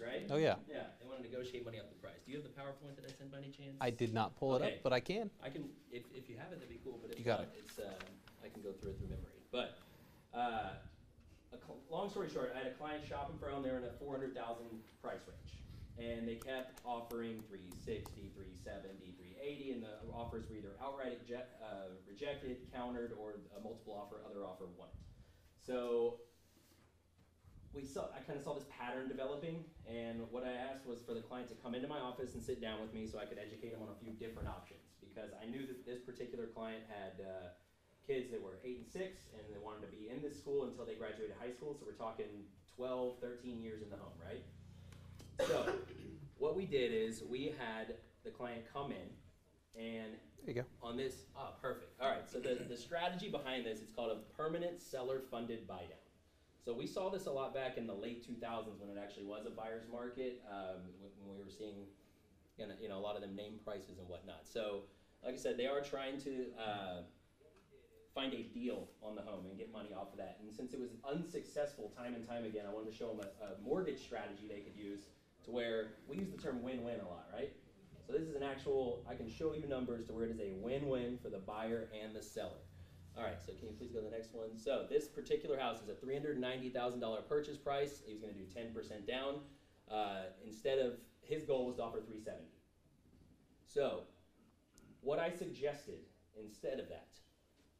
right? Oh yeah. Yeah. They want to negotiate money off the price. Do you have the PowerPoint that I sent by any chance? I did not pull it up, but I can. I can if you have it, that'd be cool. But if you got not, it's I can go through it through memory. But long story short, I had a client shopping for a home. They were in a $400,000 price range, and they kept offering $360, $370, $380, and the offers were either outright rejected, countered, or a multiple offer, other offer won. So I kind of saw this pattern developing, and what I asked was for the client to come into my office and sit down with me so I could educate them on a few different options, because I knew that this particular client had kids that were 8 and 6, and they wanted to be in this school until they graduated high school, so we're talking 12, 13 years in the home, right? So what we did is we had the client come in, and there you go. On this, perfect. All right, so the strategy behind this, it's called a permanent seller-funded buy-down. So we saw this a lot back in the late 2000s when it actually was a buyer's market, when we were seeing a lot of them name prices and whatnot. So like I said, they are trying to find a deal on the home and get money off of that. And since it was unsuccessful time and time again, I wanted to show them a mortgage strategy they could use to where we use the term win-win a lot, right? So this is an actual, I can show you numbers to where it is a win-win for the buyer and the seller. All right, so can you please go to the next one? So this particular house is a $390,000 purchase price. He was going to do 10% down. Instead of, his goal was to offer $370,000. So what I suggested instead of that,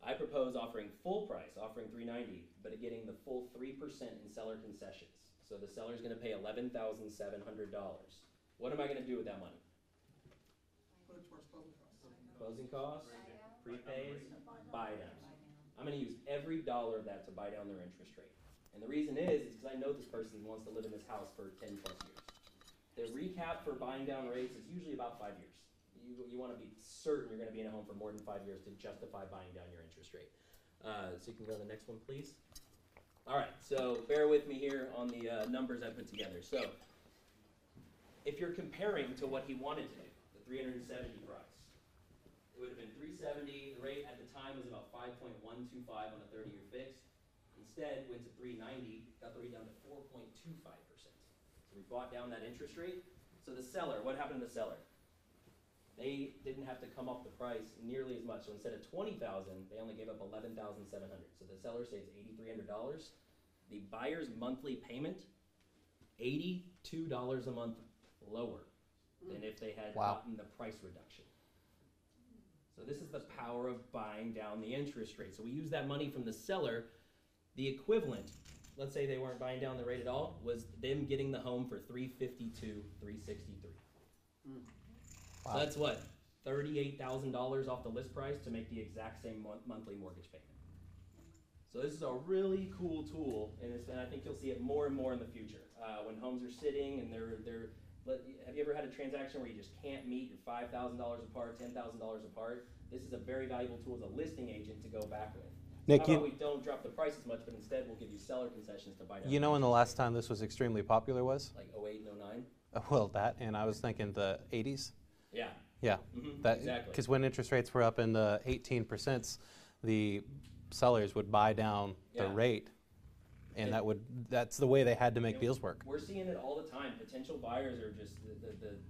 I propose offering full price, offering $390, but getting the full 3% in seller concessions. So the seller's going to pay $11,700. What am I going to do with that money? Put it towards closing costs. Closing costs, prepays, buy downs. I'm going to use every dollar of that to buy down their interest rate. And the reason is because I know this person wants to live in this house for 10 plus years. The recap for buying down rates is usually about 5 years. You want to be certain you're going to be in a home for more than 5 years to justify buying down your interest rate. So you can go to the next one, please. All right, so bear with me here on the numbers I put together. So if you're comparing to what he wanted to do, the 370 price, it would have been 370. The rate at the time was about 5.125 on a 30-year fix. Instead, went to 390, got the rate down to 4.25%. So we brought down that interest rate. So the seller, what happened to the seller? They didn't have to come up the price nearly as much. So instead of $20,000, they only gave up $11,700. So the seller saves $8,300. The buyer's monthly payment, $82 a month lower than if they had gotten the price reduction. So this is the power of buying down the interest rate. So we use that money from the seller. The equivalent, let's say they weren't buying down the rate at all, was them getting the home for $352, $363. Wow. So that's what, $38,000 off the list price to make the exact same monthly mortgage payment. So this is a really cool tool, and I think you'll see it more and more in the future. When homes are sitting and have you ever had a transaction where you just can't meet your $5,000 apart, $10,000 apart? This is a very valuable tool as a listing agent to go back with. Nick, How about we don't drop the price as much, but instead we'll give you seller concessions to buy down. You know when the last time this was extremely popular was? Like 08 and 09? Well, that, and I was thinking the 80s. Yeah. Yeah, exactly. Because when interest rates were up in the 18%, the sellers would buy down the rate, and that's the way they had to make deals work. We're seeing it all the time. Potential buyers are just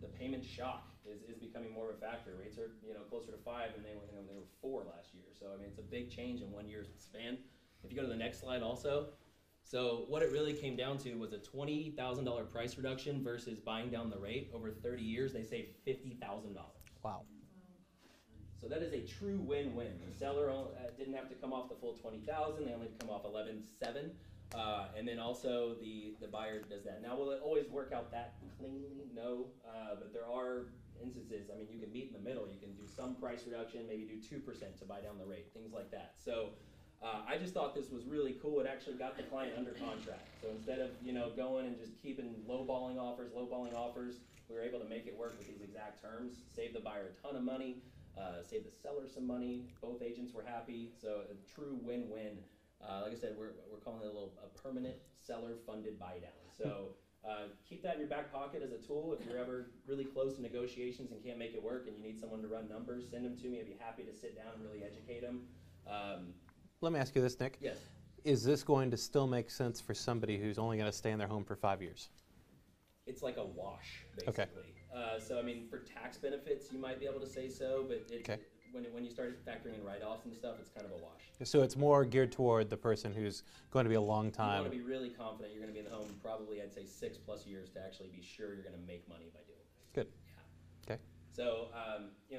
the payment shock is becoming more of a factor. Rates are closer to 5 than they were 4 last year. So I mean it's a big change in 1 year's span. If you go to the next slide also. So what it really came down to was a $20,000 price reduction versus buying down the rate. Over 30 years, they saved $50,000. Wow. So that is a true win-win. The seller didn't have to come off the full $20,000; they only had to come off $11,700, and then also the buyer does that. Now, will it always work out that cleanly? No, but there are instances. I mean, you can meet in the middle. You can do some price reduction, maybe do 2% to buy down the rate, things like that. So. I just thought this was really cool. It actually got the client under contract. So instead of going and just keeping lowballing offers, we were able to make it work with these exact terms. Save the buyer a ton of money, save the seller some money. Both agents were happy. So a true win-win. Like I said, we're calling it a permanent seller-funded buy-down. So keep that in your back pocket as a tool. If you're ever really close to negotiations and can't make it work, and you need someone to run numbers, send them to me. I'd be happy to sit down and really educate them. Let me ask you this, Nick. Yes. Is this going to still make sense for somebody who's only going to stay in their home for 5 years? It's like a wash, basically. Okay. So, I mean, for tax benefits, you might be able to say so, but when you start factoring in write-offs and stuff, it's kind of a wash. So it's more geared toward the person who's going to be a long time. You want to be really confident you're going to be in the home probably, I'd say, 6+ years to actually be sure you're going to make money by doing this. Good. Yeah. Okay. So,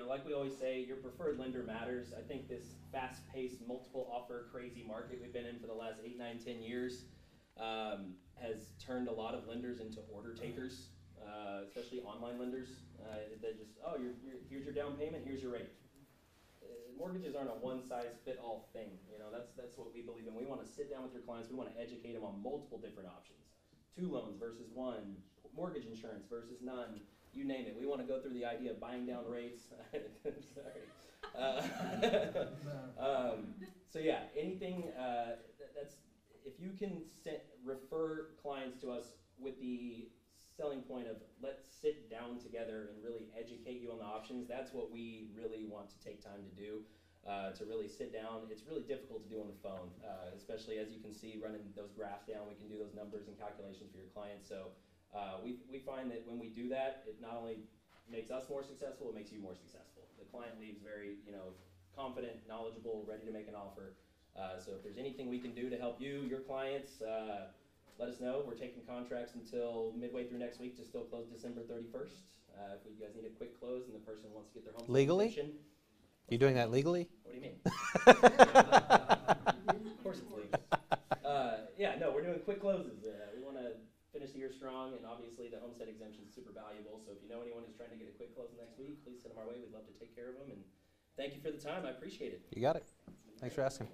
like we always say, your preferred lender matters. I think this fast-paced, multiple offer, crazy market we've been in for the last 8, 9, 10 years has turned a lot of lenders into order takers, especially online lenders. They just, here's your down payment, here's your rate. Mortgages aren't a one-size-fit-all thing. That's what we believe in. We want to sit down with your clients. We want to educate them on multiple different options. 2 loans versus 1, mortgage insurance versus none. You name it. We want to go through the idea of buying down rates. Sorry. So yeah, anything that's if you can refer clients to us with the selling point of let's sit down together and really educate you on the options. That's what we really want to take time to do. To really sit down. It's really difficult to do on the phone, especially as you can see running those graphs down. We can do those numbers and calculations for your clients. So. We find that when we do that, it not only makes us more successful, it makes you more successful. The client leaves very, confident, knowledgeable, ready to make an offer. So if there's anything we can do to help you, your clients, let us know. We're taking contracts until midway through next week to still close December 31st. If you guys need a quick close and the person wants to get their home legally? You doing that legally? What do you mean? Of course it's legal. Yeah, no, we're doing quick closes. We want to finish the year strong, and obviously the homestead exemption is super valuable. So if you know anyone who's trying to get a quick close next week, please send them our way. We'd love to take care of them. And thank you for the time. I appreciate it. You got it. Thanks for asking.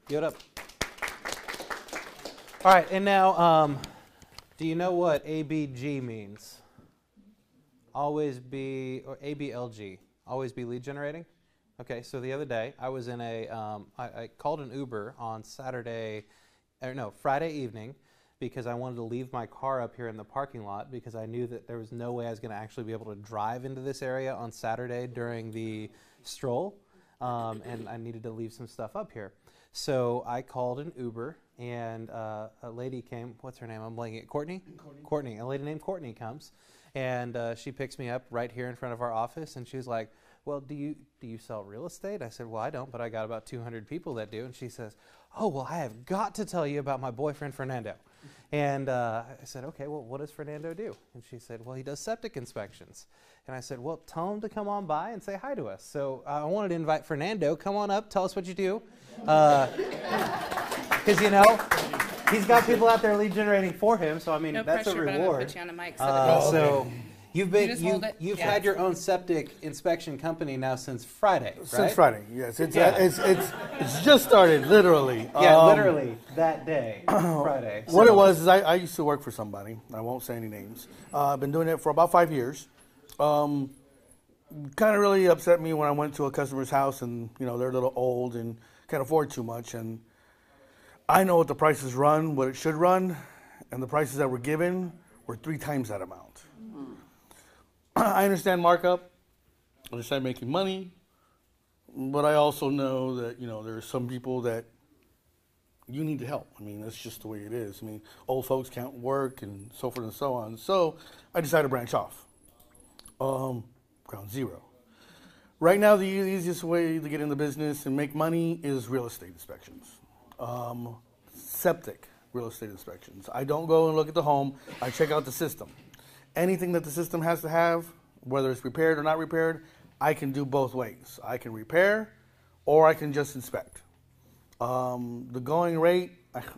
Give it up. All right, and now, do you know what ABG means? Always be, or ABLG, always be lead generating? Okay, so the other day, I was in I called an Uber on Friday evening, because I wanted to leave my car up here in the parking lot because I knew that there was no way I was going to actually be able to drive into this area on Saturday during the stroll, and I needed to leave some stuff up here. So I called an Uber, and a lady came. What's her name? I'm blanking. Courtney? Courtney. A lady named Courtney comes, and she picks me up right here in front of our office, and she's like, well, do you sell real estate? I said, well, I don't, but I got about 200 people that do. And she says, oh, well, I have got to tell you about my boyfriend, Fernando. And I said, okay, well, what does Fernando do? And she said, well, he does septic inspections. And I said, well, tell him to come on by and say hi to us. So I wanted to invite Fernando. Come on up. Tell us what you do. Because, you know, he's got people out there lead generating for him. So, I mean, No that's pressure, a but I'm gonna reward. put you on a mic so that So you've You had your own septic inspection company now since Friday, right? Since Friday, yes. It's just started, literally. Yeah, literally that day, Friday. What it was is I used to work for somebody. I won't say any names. I've been doing it for about 5 years. Kind of really upset me when I went to a customer's house and, you know, they're a little old and can't afford too much. And I know what the prices run, what it should run, and the prices that were given were 3 times that amount. I understand markup. I understand making money. But I also know that, you know, there are some people that you need to help. I mean, that's just the way it is. I mean, old folks can't work and so forth and so on. So I decided to branch off. Ground zero. Right now, the easiest way to get in the business and make money is real estate inspections. Septic real estate inspections. I don't go and look at the home. I check out the system. Anything that the system has to have, whether it's repaired or not repaired, I can do both ways. I can repair or I can just inspect. The going rate,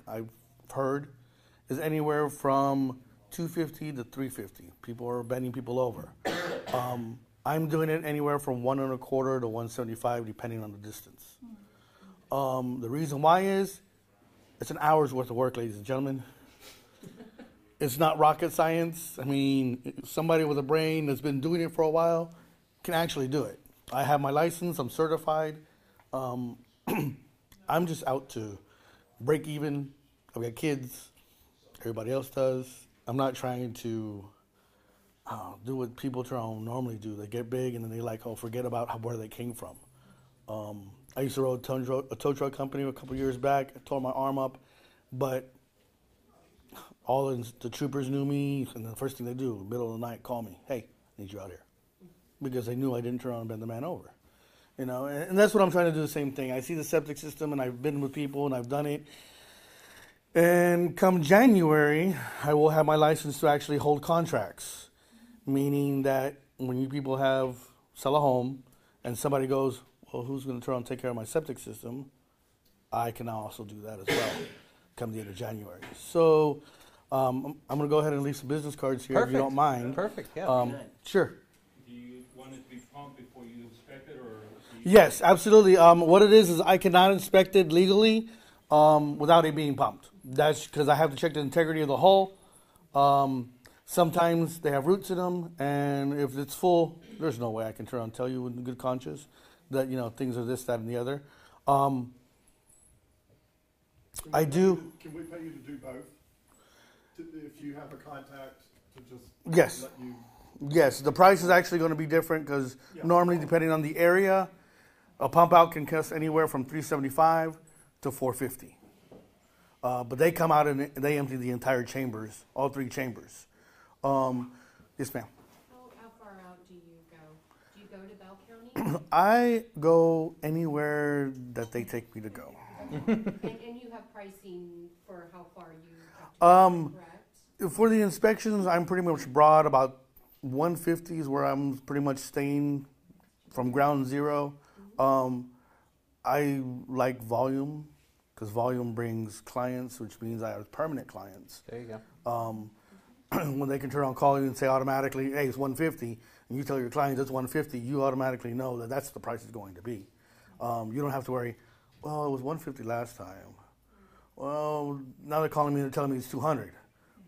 I've heard, is anywhere from $250 to $350. People are bending people over. I'm doing it anywhere from $1.25 to $1.75, depending on the distance. The reason why is it's an hour's worth of work, ladies and gentlemen. It's not rocket science. I mean, somebody with a brain that's been doing it for a while can actually do it. I have my license. I'm certified. I'm just out to break even. I've got kids. Everybody else does. I'm not trying to do what people normally do. They get big and then they forget about where they came from. I used to roll a tow truck company a couple years back. I tore my arm up, but all the troopers knew me, and the first thing they do, middle of the night, call me, hey, I need you out here. Because they knew I didn't turn around and bend the man over. You know, and that's what I'm trying to do, the same thing. I see the septic system, and I've been with people, and I've done it. And come January, I will have my license to actually hold contracts, meaning that when you people sell a home, and somebody goes, well, who's going to turn around and take care of my septic system? I can now also do that as well, come the end of January. So I'm going to go ahead and leave some business cards here if you don't mind. Perfect, yeah. Sure. Do you want it to be pumped before you inspect it, or? Yes, absolutely. What it is I cannot inspect it legally without it being pumped. That's because I have to check the integrity of the hull. Sometimes they have roots in them, and if it's full, there's no way I can turn around and tell you with good conscience that, you know, things are this, that, and the other. I do. Can we pay you to do both? If you have a contact to just Yes. let you. Yes, the price is actually going to be different because normally, depending on the area, a pump out can cost anywhere from $375 to $450. But they come out and they empty the entire chambers, all 3 chambers. Yes, ma'am. How far out do you go? Do you go to Bell County? I go anywhere that they take me to go. and you have pricing for how far you have to go, correct? For the inspections, I'm pretty much broad. About 150 is where I'm pretty much staying from ground zero. I like volume because volume brings clients, which means I have permanent clients. There you go. When they can turn on calling and say automatically, hey, it's 150, and you tell your clients it's 150, you automatically know that that's the price it's going to be. You don't have to worry, well, it was 150 last time. Well, now they're calling me and telling me it's 200.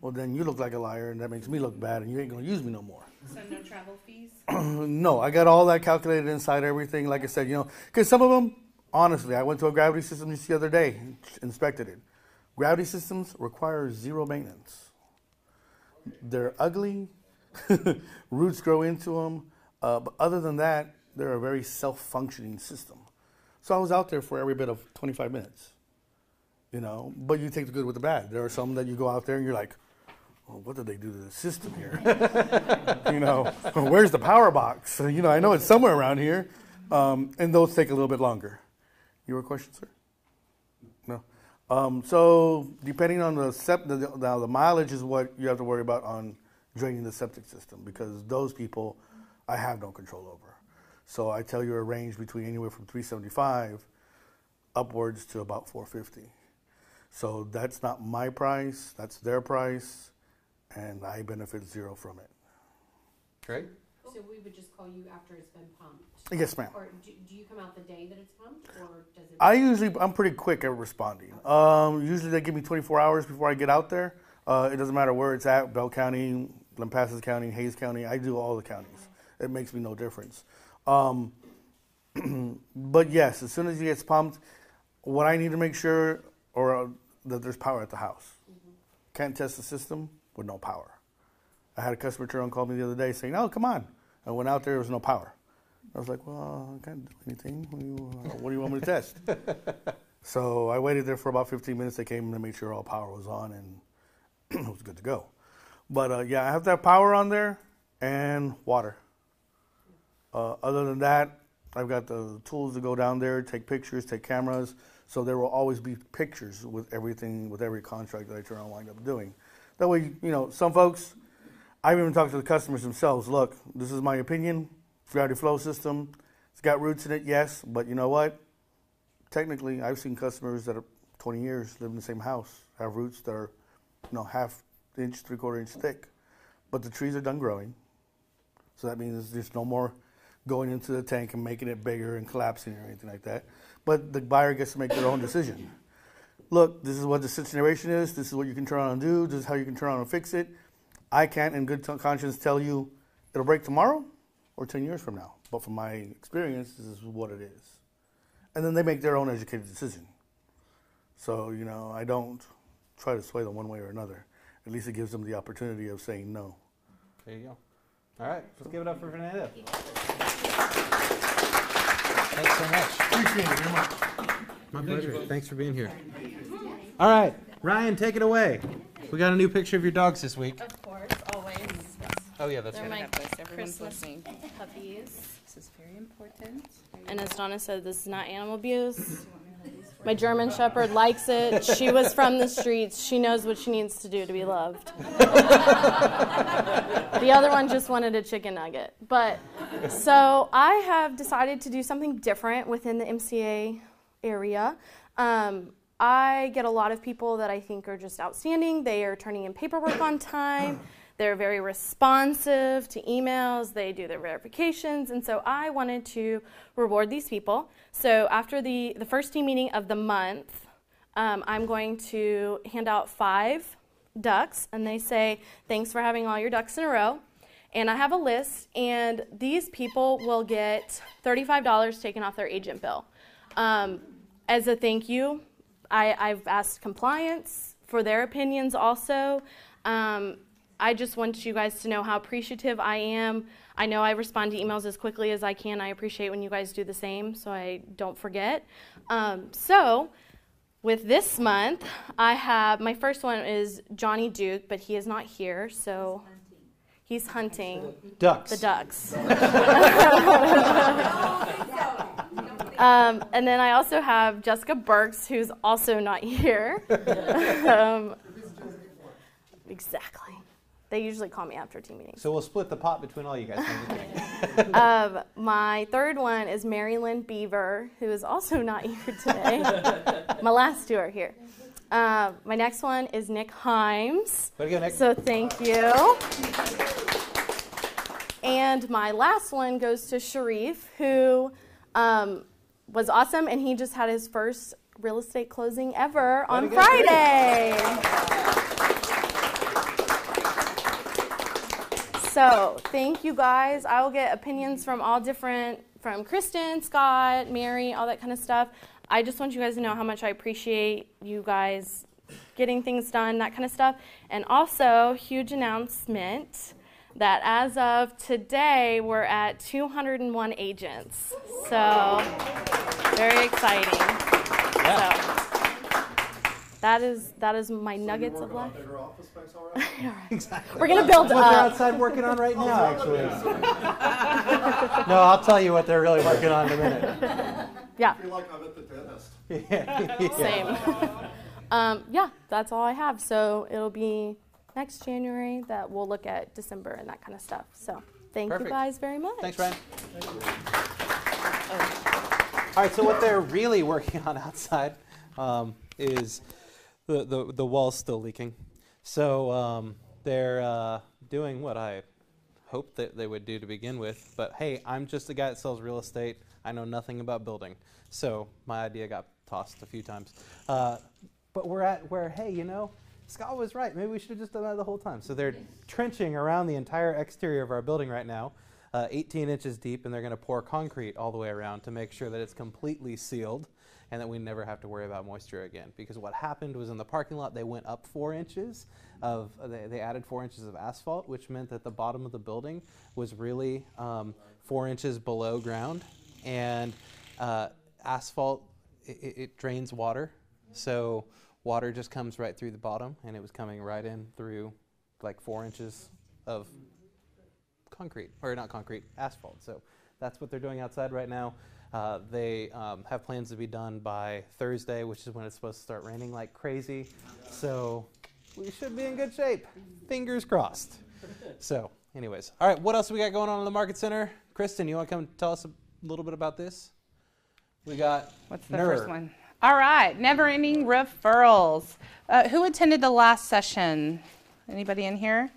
Well, then you look like a liar, and that makes me look bad, and you ain't going to use me no more. So no travel fees? No, I got all that calculated inside everything. Like I said, because some of them, honestly, I went to a gravity system just the other day, inspected it. Gravity systems require zero maintenance. They're ugly, roots grow into them, but other than that, they're a very self-functioning system. So I was out there for every bit of 25 minutes, but you take the good with the bad. There are some that you go out there and you're like, well, what did they do to the system here? Where's the power box? I know it's somewhere around here, and those take a little bit longer. Your question, sir? No. So depending on the mileage is what you have to worry about on draining the septic system, because those people I have no control over. So I tell you a range between anywhere from 375 upwards to about 450. So that's not my price, that's their price, and I benefit zero from it. Great. So we would just call you after it's been pumped? Yes, ma'am. Or do you come out the day that it's pumped, or does it? I'm pretty quick at responding. Usually they give me 24 hours before I get out there. It doesn't matter where it's at, Bell County, Lampasas County, Hayes County. I do all the counties. It makes me no difference. But yes, as soon as it gets pumped, what I need to make sure that there's power at the house. Can't test the system with no power. I had a customer turn on call me the other day saying, "Oh, come on." I went out there was no power. I was like, "Well, I can't do anything. What do you want me to test?" So I waited there for about 15 minutes. They came and made sure all power was on, and it was good to go. But I have to have power on there and water. Other than that, I've got the tools to go down there, take pictures, take cameras. So there will always be pictures with everything, with every contract that I turn on and wind up doing. That way, some folks, I've even talked to the customers themselves. Look, this is my opinion. Gravity flow system. It's got roots in it, yes. But you know what? Technically, I've seen customers that are 20 years, live in the same house, have roots that are, half inch, 3/4 inch thick. But the trees are done growing. So that means there's no more going into the tank and making it bigger and collapsing or anything like that. But the buyer gets to make their own decision. Look, this is what the situation is. This is what you can turn on and do. This is how you can turn on and fix it. I can't, in good conscience, tell you it'll break tomorrow or 10 years from now. But from my experience, this is what it is. And then they make their own educated decision. So, I don't try to sway them one way or another. At least it gives them the opportunity of saying no. There you go. All right, let's give it up for Fernando. Thanks so much. Appreciate it very much. My pleasure. Thanks for being here. All right, Ryan, take it away. We got a new picture of your dogs this week. Of course, always. Oh yeah, that's They're right. my Christmas puppies. This is very important. And as Donna said, this is not animal abuse. My German Shepherd likes it. She was from the streets. She knows what she needs to do to be loved. The other one just wanted a chicken nugget. But so I have decided to do something different within the MCA area. I get a lot of people that I think are just outstanding. They are turning in paperwork on time. They're very responsive to emails. They do their verifications. And so I wanted to reward these people. So after the first team meeting of the month, I'm going to hand out 5 ducks. And they say, thanks for having all your ducks in a row. And I have a list. And these people will get $35 taken off their agent bill. As a thank you, I've asked compliance for their opinions also. I just want you guys to know how appreciative I am. I know I respond to emails as quickly as I can. I appreciate when you guys do the same, so I don't forget. So with this month, I have, my first one is Johnny Duke, but he is not here, so he's hunting. Ducks. The ducks. And then I also have Jessica Burks, who's also not here. Exactly. They usually call me after team meetings. So we'll split the pot between all you guys. I'm just kidding. My third one is Mary Lynn Beaver, who is also not here today. My last two are here. My next one is Nick Himes. Way to go, Nick. So thank you. And my last one goes to Sharif, who was awesome, and he just had his first real estate closing ever on Friday. So thank you guys. I will get opinions from all different, from Kristen, Scott, Mary, all that kind of stuff. I just want you guys to know how much I appreciate you guys getting things done, that kind of stuff. And also, huge announcement that as of today, we're at 201 agents. So very exciting. Yeah. So that is my nuggets of life. Exactly. We're gonna build That's what up. they're outside working on right now, actually. No, I'll tell you what they're really working on in a minute. Yeah. I feel like I'm at the dentist. Yeah. Same. Yeah, that's all I have. So it'll be next January that we'll look at December and that kind of stuff. So thank Perfect. you guys very much. Thanks, Ryan. All right, so what they're really working on outside is the wall's still leaking. So they're doing what I hoped that they would do to begin with. But hey, I'm just a guy that sells real estate. I know nothing about building. So my idea got tossed a few times. But we're at where, hey, you know, Scott was right. Maybe we should have just done that the whole time. So they're trenching around the entire exterior of our building right now, 18 inches deep, and they're going to pour concrete all the way around to make sure that it's completely sealed and that we never have to worry about moisture again. Because what happened was in the parking lot, they went up 4 inches they added 4 inches of asphalt, which meant that the bottom of the building was really 4 inches below ground. And asphalt, it drains water. So water just comes right through the bottom, and it was coming right in through like 4 inches of concrete, or not concrete, asphalt. So that's what they're doing outside right now. They have plans to be done by Thursday, which is when it's supposed to start raining like crazy. So we should be in good shape. Fingers crossed. So anyways, all right, what else we got going on in the Market Center? Kristen, you want to come tell us a little bit about this? We got What's the first one? All right, Never Ending Referrals. Who attended the last session? Anybody in here?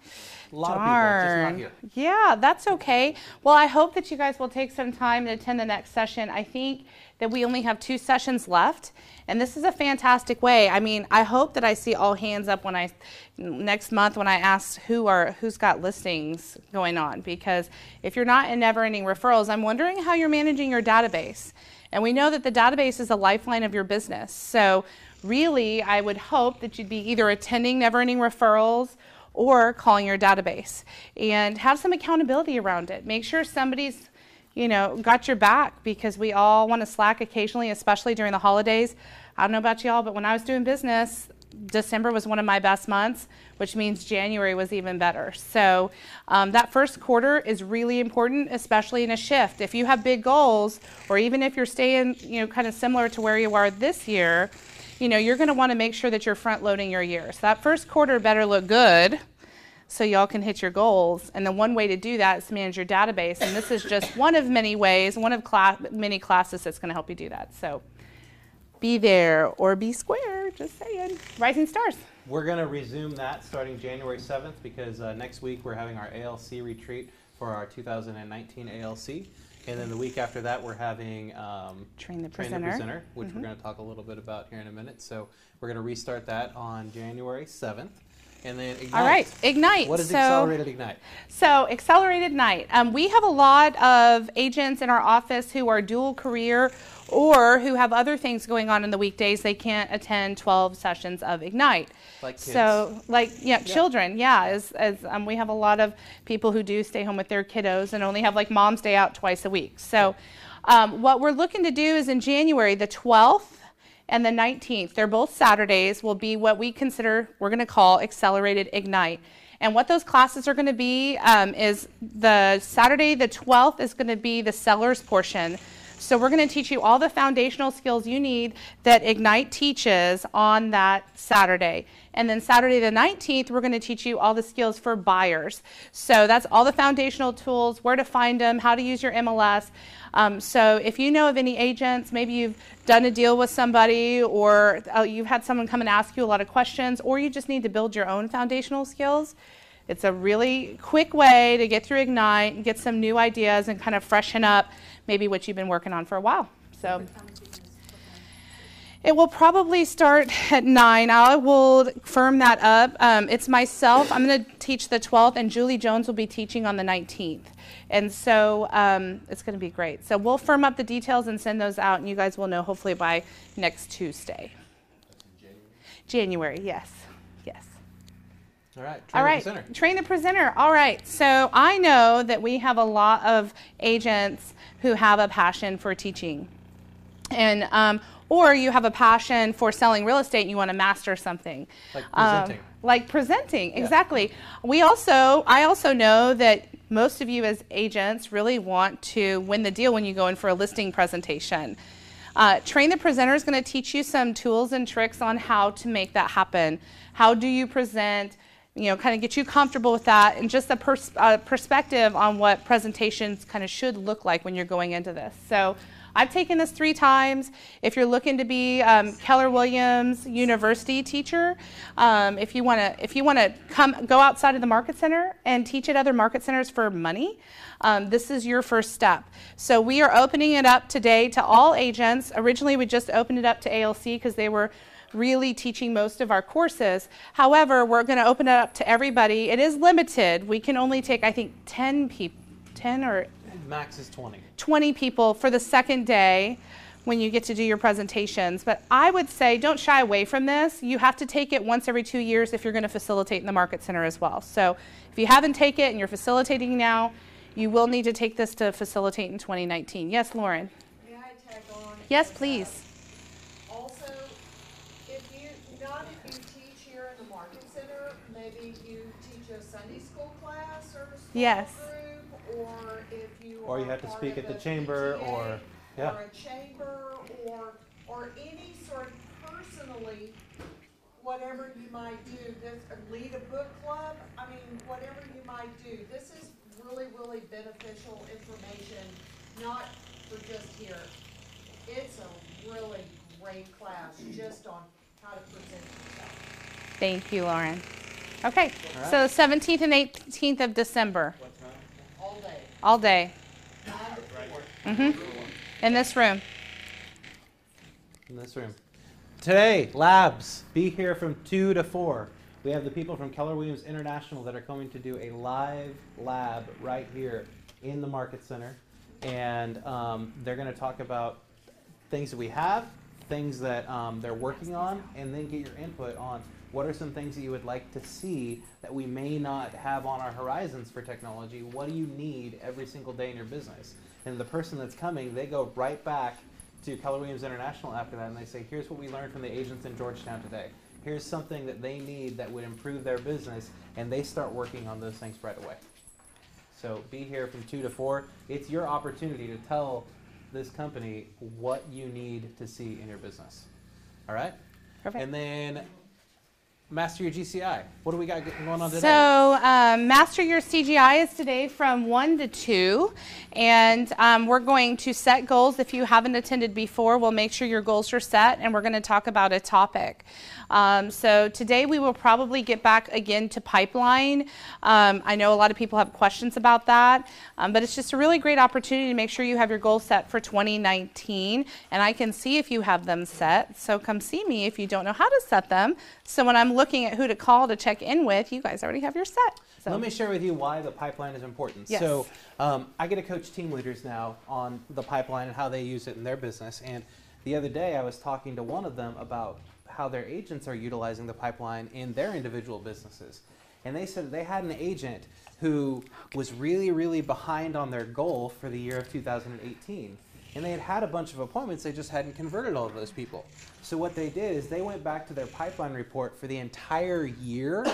A lot of people, just not here. Yeah, that's okay. Well, I hope that you guys will take some time to attend the next session. I think that we only have 2 sessions left, and this is a fantastic way. I mean, I hope that I see all hands up when next month when I ask who's got listings going on, because if you're not in Never Ending Referrals, I'm wondering how you're managing your database. And we know that the database is a lifeline of your business. So really, I would hope that you'd be either attending Never Ending Referrals or calling your database, and have some accountability around it. Make sure somebody's, got your back, because we all want to slack occasionally, especially during the holidays. I don't know about y'all, but when I was doing business, December was one of my best months, which means January was even better. So that first quarter is really important, especially in a shift. If you have big goals, or even if you're staying, kind of similar to where you are this year, you're going to want to make sure that you're front loading your year. So that first quarter better look good so y'all can hit your goals. And the one way to do that is to manage your database. And this is just one of many ways, one of many classes that's going to help you do that. So be there or be square, just saying. Rising Stars. We're going to resume that starting January 7th, because next week we're having our ALC retreat for our 2019 ALC. And then the week after that, we're having Train the Presenter, which we're going to talk a little bit about here in a minute. So we're going to restart that on January 7th. And then Ignite. All right, Ignite. What is Accelerated Ignite? So Accelerated Ignite. We have a lot of agents in our office who are dual career or who have other things going on in the weekdays. They can't attend 12 sessions of Ignite. Like kids. So, children, as we have a lot of people who do stay home with their kiddos and only have Mom's Day out twice a week. So what we're looking to do is in January, the 12th and the 19th, they're both Saturdays, will be what we're going to call Accelerated Ignite. And what those classes are going to be is the Saturday, the 12th, is going to be the sellers portion. So we're going to teach you all the foundational skills you need that Ignite teaches on that Saturday. And then Saturday the 19th, we're going to teach you all the skills for buyers. So that's all the foundational tools, where to find them, how to use your MLS. So if you know of any agents, maybe you've done a deal with somebody, or you've had someone come and ask you a lot of questions, or you just need to build your own foundational skills, it's a really quick way to get through Ignite and get some new ideas and kind of freshen up maybe what you've been working on for a while. So it will probably start at 9. I will firm that up. It's myself. I'm going to teach the 12th, and Julie Jones will be teaching on the 19th. And so it's going to be great. So we'll firm up the details and send those out, and you guys will know hopefully by next Tuesday. January, yes. Yes. All right. All right. Train the presenter. All right. So I know that we have a lot of agents who have a passion for teaching. And or you have a passion for selling real estate and you want to master something. Like presenting. Yeah. Exactly. I also know that most of you as agents really want to win the deal when you go in for a listing presentation. Train the Presenter is going to teach you some tools and tricks on how to make that happen. How do you present? Kind of get you comfortable with that, and just a perspective on what presentations kind of should look like when you're going into this. So I've taken this 3 times. If you're looking to be Keller Williams University teacher, if you want to go outside of the Market Center and teach at other Market Centers for money, this is your first step. So we are opening it up today to all agents. Originally, we just opened it up to ALC because they were really teaching most of our courses. However, we're going to open it up to everybody. It is limited. We can only take, I think, 10 people, 10 or max is 20. 20 people for the second day when you get to do your presentations. But I would say don't shy away from this. You have to take it once every 2 years if you're going to facilitate in the Market Center as well. So if you haven't taken it and you're facilitating now, you will need to take this to facilitate in 2019. Yes, Lauren? May I tag on? Yes, please. Also, if you teach here in the Market Center, maybe you teach a Sunday school class or a small Yes. group, or if you Or you are have to part speak of at the a chamber, PTA, or yeah. or a chamber, or any sort of personally, whatever you might do, lead a book club, whatever you might do. This is really, really beneficial information, not for just here. It's a really great class just on how to present yourself. Thank you, Lauren. Okay, All so right. 17th and 18th of December. All day. All day. In this room. In this room. Today, labs. Be here from 2 to 4. We have the people from Keller Williams International that are coming to do a live lab right here in the Market Center. And they're going to talk about things that we have, things that they're working on, and then get your input on what are some things that you would like to see that we may not have on our horizons for technology. What do you need every single day in your business? And the person that's coming, they go right back to Keller Williams International after that, and they say, here's what we learned from the agents in Georgetown today. Here's something that they need that would improve their business, and they start working on those things right away. So be here from 2 to 4. It's your opportunity to tell this company what you need to see in your business. All right? Perfect. And then master your GCI. What do we got going on today? So master your CGI is today from 1 to 2. And we're going to set goals. If you haven't attended before, we'll make sure your goals are set, and we're going to talk about a topic. So today we will probably get back again to pipeline. I know a lot of people have questions about that, but it's just a really great opportunity to make sure you have your goals set for 2019, and I can see if you have them set. So come see me if you don't know how to set them. So when I'm looking at who to call to check in with, you guys already have your set. So. Let me share with you why the pipeline is important. Yes. So I get to coach team leaders now on the pipeline and how they use it in their business. And the other day I was talking to one of them about how their agents are utilizing the pipeline in their individual businesses. And they said they had an agent who was really, really behind on their goal for the year of 2018. And they had a bunch of appointments, they just hadn't converted all of those people. So what they did is they went back to their pipeline report for the entire year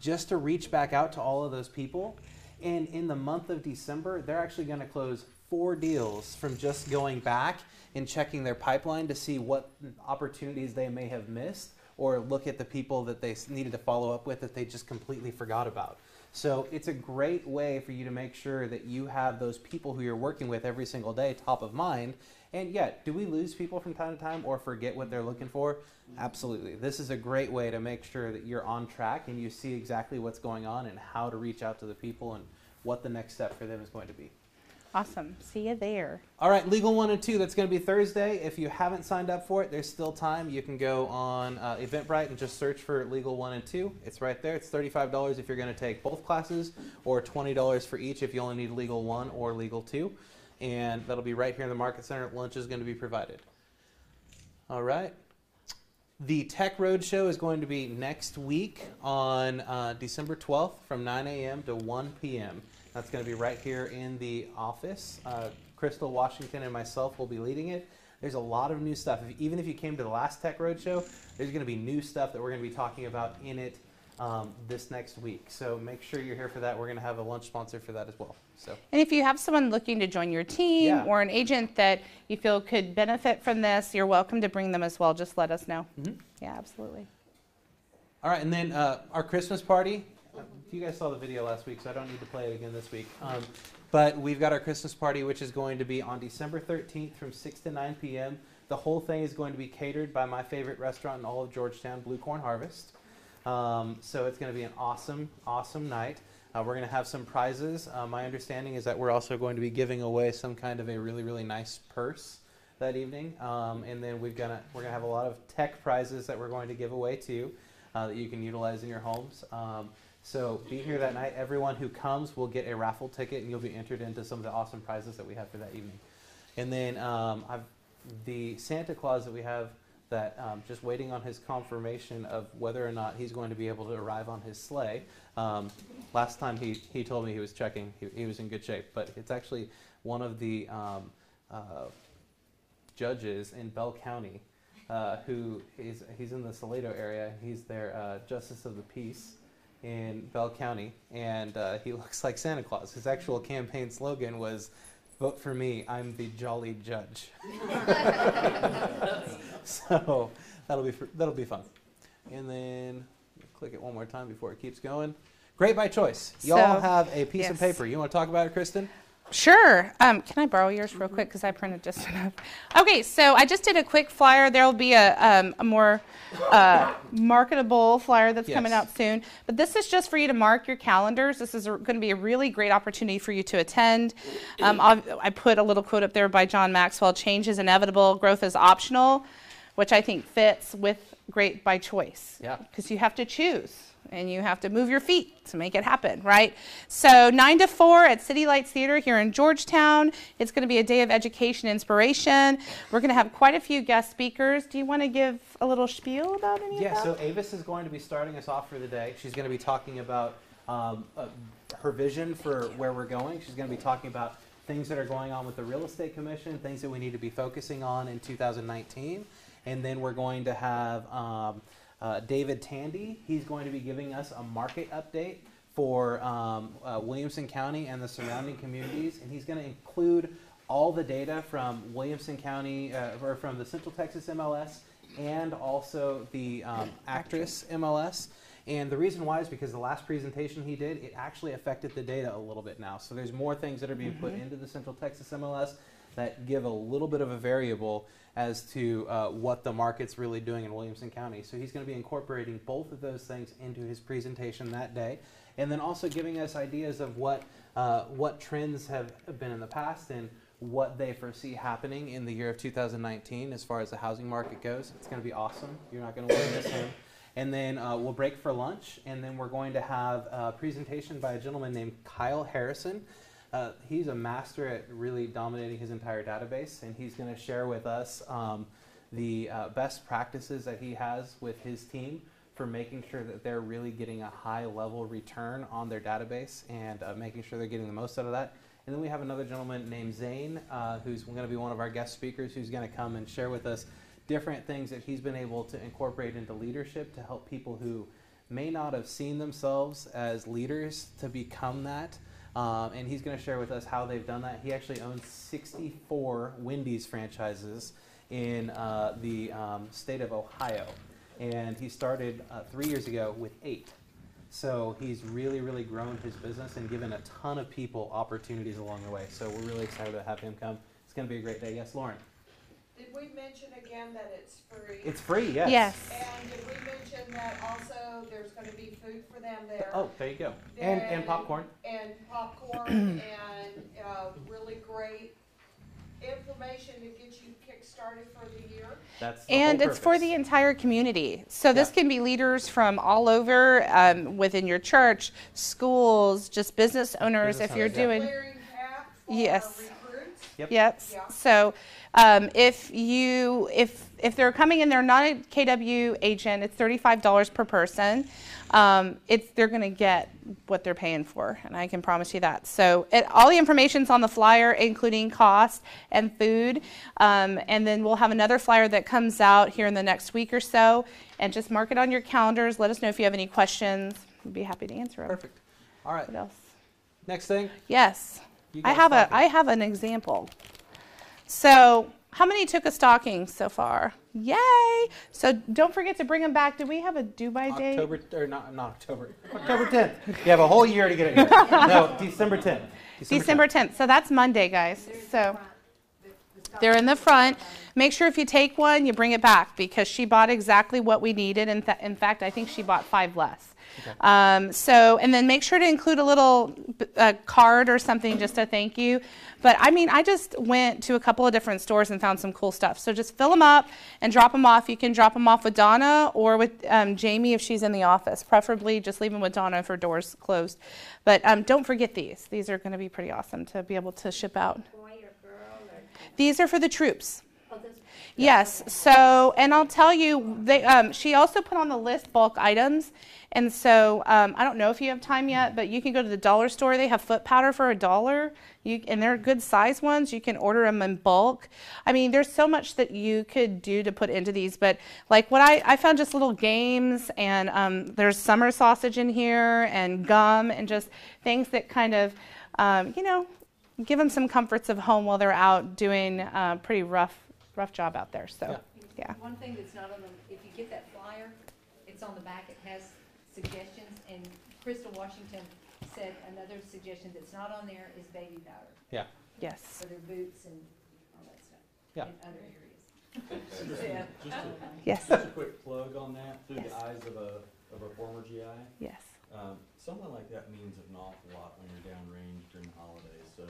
just to reach back out to all of those people. And in the month of December, they're actually going to close 4 deals from just going back and checking their pipeline to see what opportunities they may have missed or look at the people that they needed to follow up with that they just completely forgot about. So it's a great way for you to make sure that you have those people who you're working with every single day top of mind. And yet, do we lose people from time to time or forget what they're looking for? Absolutely. This is a great way to make sure that you're on track and you see exactly what's going on and how to reach out to the people and what the next step for them is going to be. Awesome. See you there. All right, Legal 1 and 2, that's going to be Thursday. If you haven't signed up for it, there's still time. You can go on Eventbrite and just search for Legal 1 and 2. It's right there. It's $35 if you're going to take both classes, or $20 for each if you only need Legal 1 or Legal 2. And that'll be right here in the Market Center. Lunch is going to be provided. All right. The Tech Roadshow is going to be next week on December 12th from 9 a.m. to 1 p.m. That's going to be right here in the office. Crystal Washington and myself will be leading it. There's a lot of new stuff. Even if you came to the last Tech Roadshow, there's going to be new stuff that we're going to be talking about in it this next week. So make sure you're here for that. We're going to have a lunch sponsor for that as well. So. And if you have someone looking to join your team or an agent that you feel could benefit from this, you're welcome to bring them as well. Just let us know. Mm-hmm. Yeah, absolutely. All right, and then our Christmas party. You guys saw the video last week, so I don't need to play it again this week. But we've got our Christmas party, which is going to be on December 13th from 6 to 9 p.m. The whole thing is going to be catered by my favorite restaurant in all of Georgetown, Blue Corn Harvest. So it's going to be an awesome, awesome night. We're going to have some prizes. My understanding is that we're also going to be giving away some kind of a really, really nice purse that evening. And then we're going to have a lot of tech prizes that we're going to give away too that you can utilize in your homes. So be here that night. Everyone who comes will get a raffle ticket, and you'll be entered into some of the awesome prizes that we have for that evening. And then the Santa Claus that we have, that just waiting on his confirmation of whether or not he's going to be able to arrive on his sleigh. Last time he told me he was checking, he was in good shape, but it's actually one of the judges in Bell County he's in the Salado area. He's their Justice of the Peace in Bell County, and he looks like Santa Claus. His actual campaign slogan was, "Vote for me, I'm the jolly judge." So that'll be fun. And then click it one more time before it keeps going. Great by choice. Y'all have a piece of paper. You want to talk about it, Kristen? Sure. Can I borrow yours real quick because I printed just enough? Okay, so I just did a quick flyer. There will be a more marketable flyer that's coming out soon. But this is just for you to mark your calendars. This is going to be a really great opportunity for you to attend. I put a little quote up there by John Maxwell: "Change is inevitable, growth is optional," which I think fits with Great by Choice. Yeah. Because you have to choose. And you have to move your feet to make it happen, right? So 9 to 4 at City Lights Theater here in Georgetown. It's going to be a day of education and inspiration. We're going to have quite a few guest speakers. Do you want to give a little spiel about any of that? Yeah, so Avis is going to be starting us off for the day. She's going to be talking about her vision for where we're going. She's going to be talking about things that are going on with the Real Estate Commission, things that we need to be focusing on in 2019. And then we're going to have David Tandy. He's going to be giving us a market update for Williamson County and the surrounding communities, and he's going to include all the data from Williamson County, or from the Central Texas MLS, and also the Actress MLS. And the reason why is because the last presentation he did, it actually affected the data a little bit now. So there's more things that are being put into the Central Texas MLS that give a little bit of a variable as to what the market's really doing in Williamson County. So he's going to be incorporating both of those things into his presentation that day, and then also giving us ideas of what trends have been in the past and what they foresee happening in the year of 2019 as far as the housing market goes. It's going to be awesome. You're not going to want to miss him. And then we'll break for lunch, and then we're going to have a presentation by a gentleman named Kyle Harrison. He's a master at really dominating his entire database, and he's going to share with us the best practices that he has with his team for making sure that they're really getting a high level return on their database and making sure they're getting the most out of that. And then we have another gentleman named Zane, who's going to be one of our guest speakers, who's going to come and share with us different things that he's been able to incorporate into leadership to help people who may not have seen themselves as leaders to become that. And he's going to share with us how they've done that. He actually owns 64 Wendy's franchises in the state of Ohio. and he started 3 years ago with 8. So he's really, really grown his business and given a ton of people opportunities along the way. So we're really excited to have him come. It's going to be a great day. Yes, Lauren? Did we mention again that it's free? It's free, yes. Yes. And did we mention that also there's going to be food for them there? Oh, there you go. And popcorn. And popcorn and really great information to get you kick-started for the year. That's the And whole it's for purpose. the entire community. So this can be leaders from all over within your church, schools, just business owners. Business if you're owners, yeah. doing, Clearing path for yes, recruits. Yep. yes. Yeah. So if they're coming and they're not a KW agent, it's $35 per person. They're going to get what they're paying for, and I can promise you that. So all the information's on the flyer, including cost and food. And then we'll have another flyer that comes out here in the next week or so. And just mark it on your calendars. Let us know if you have any questions. We'd be happy to answer them. Perfect. All right. What else? Next thing. Yes. You I guys have an example. So how many took a stocking so far? Yay! So don't forget to bring them back. Do we have a due-by date? October 10th. You have a whole year to get it here. No, December 10th. December 10th. So that's Monday, guys. So they're in the front. Make sure if you take one, you bring it back because she bought exactly what we needed. In fact, I think she bought 5 less. Okay. And then make sure to include a little card or something just to thank you. But I mean, I just went to a couple of different stores and found some cool stuff. So just fill them up and drop them off. You can drop them off with Donna or with Jamie if she's in the office. Preferably just leave them with Donna if her door's closed. But don't forget these. These are going to be pretty awesome to be able to ship out. Boy or girl or? These are for the troops. Oh, this. Yes. So, and I'll tell you, she also put on the list bulk items. And so I don't know if you have time yet, but you can go to the dollar store. They have foot powder for $1. And they're good size ones. You can order them in bulk. I mean, there's so much that you could do to put into these. But like what I found just little games, and there's summer sausage in here and gum and just things that kind of, give them some comforts of home while they're out doing a pretty rough job out there. So, yeah. One thing that's not on the, if you get that flyer, it's on the back. It has suggestions, and Crystal Washington said another suggestion that's not on there is baby powder. Yeah. Yes. For their boots and all that stuff. Yeah. In other areas. Yes. Just a quick plug on that, through Yes. the eyes of a former GI. Yes. Something like that means an awful lot when you're downrange during the holidays, so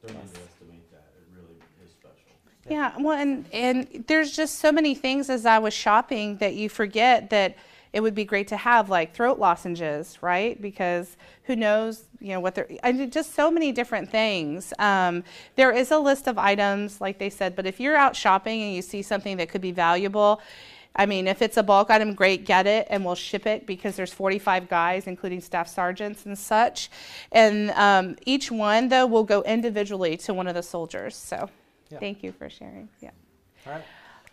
don't underestimate that. It really is special. Yeah, well, and there's just so many things as I was shopping that you forget that it would be great to have, like throat lozenges, right? Because who knows, what they're, I mean, just so many different things. There is a list of items, like they said, but if you're out shopping and you see something that could be valuable, I mean, if it's a bulk item, great, get it, and we'll ship it because there's 45 guys, including staff sergeants and such. And each one, though, will go individually to one of the soldiers. So thank you for sharing. Yeah. All right.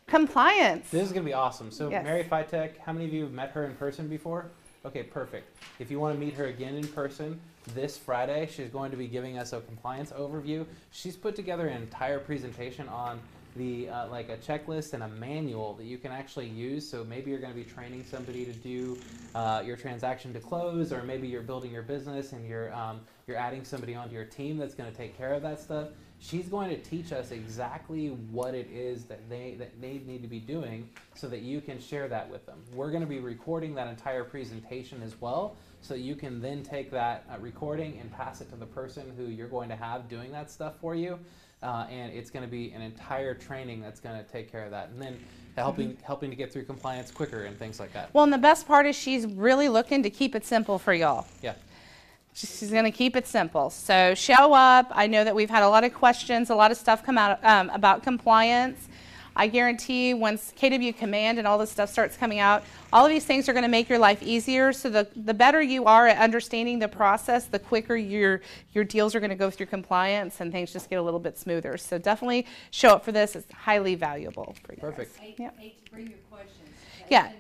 Compliance. This is going to be awesome. So Yes. Mary Fitek, how many of you have met her in person before? Okay, perfect. If you want to meet her again in person, this Friday, she's going to be giving us a compliance overview. She's put together an entire presentation on the like a checklist and a manual that you can actually use. So maybe you're going to be training somebody to do your transaction to close, or maybe you're building your business and you're adding somebody onto your team that's going to take care of that stuff. She's going to teach us exactly what it is that they need to be doing so that you can share that with them. We're going to be recording that entire presentation as well, so you can then take that recording and pass it to the person who you're going to have doing that stuff for you. And it's going to be an entire training that's going to take care of that. And then helping to get through compliance quicker and things like that. Well, and the best part is she's really looking to keep it simple for y'all. Yeah. She's going to keep it simple. So show up. I know that we've had a lot of questions, a lot of stuff come out about compliance. I guarantee once KW Command and all this stuff starts coming out, all of these things are going to make your life easier. So the better you are at understanding the process, the quicker your deals are going to go through compliance and things just get a little bit smoother. So definitely show up for this. It's highly valuable for you. Perfect. Eight to bring your questions. Yeah.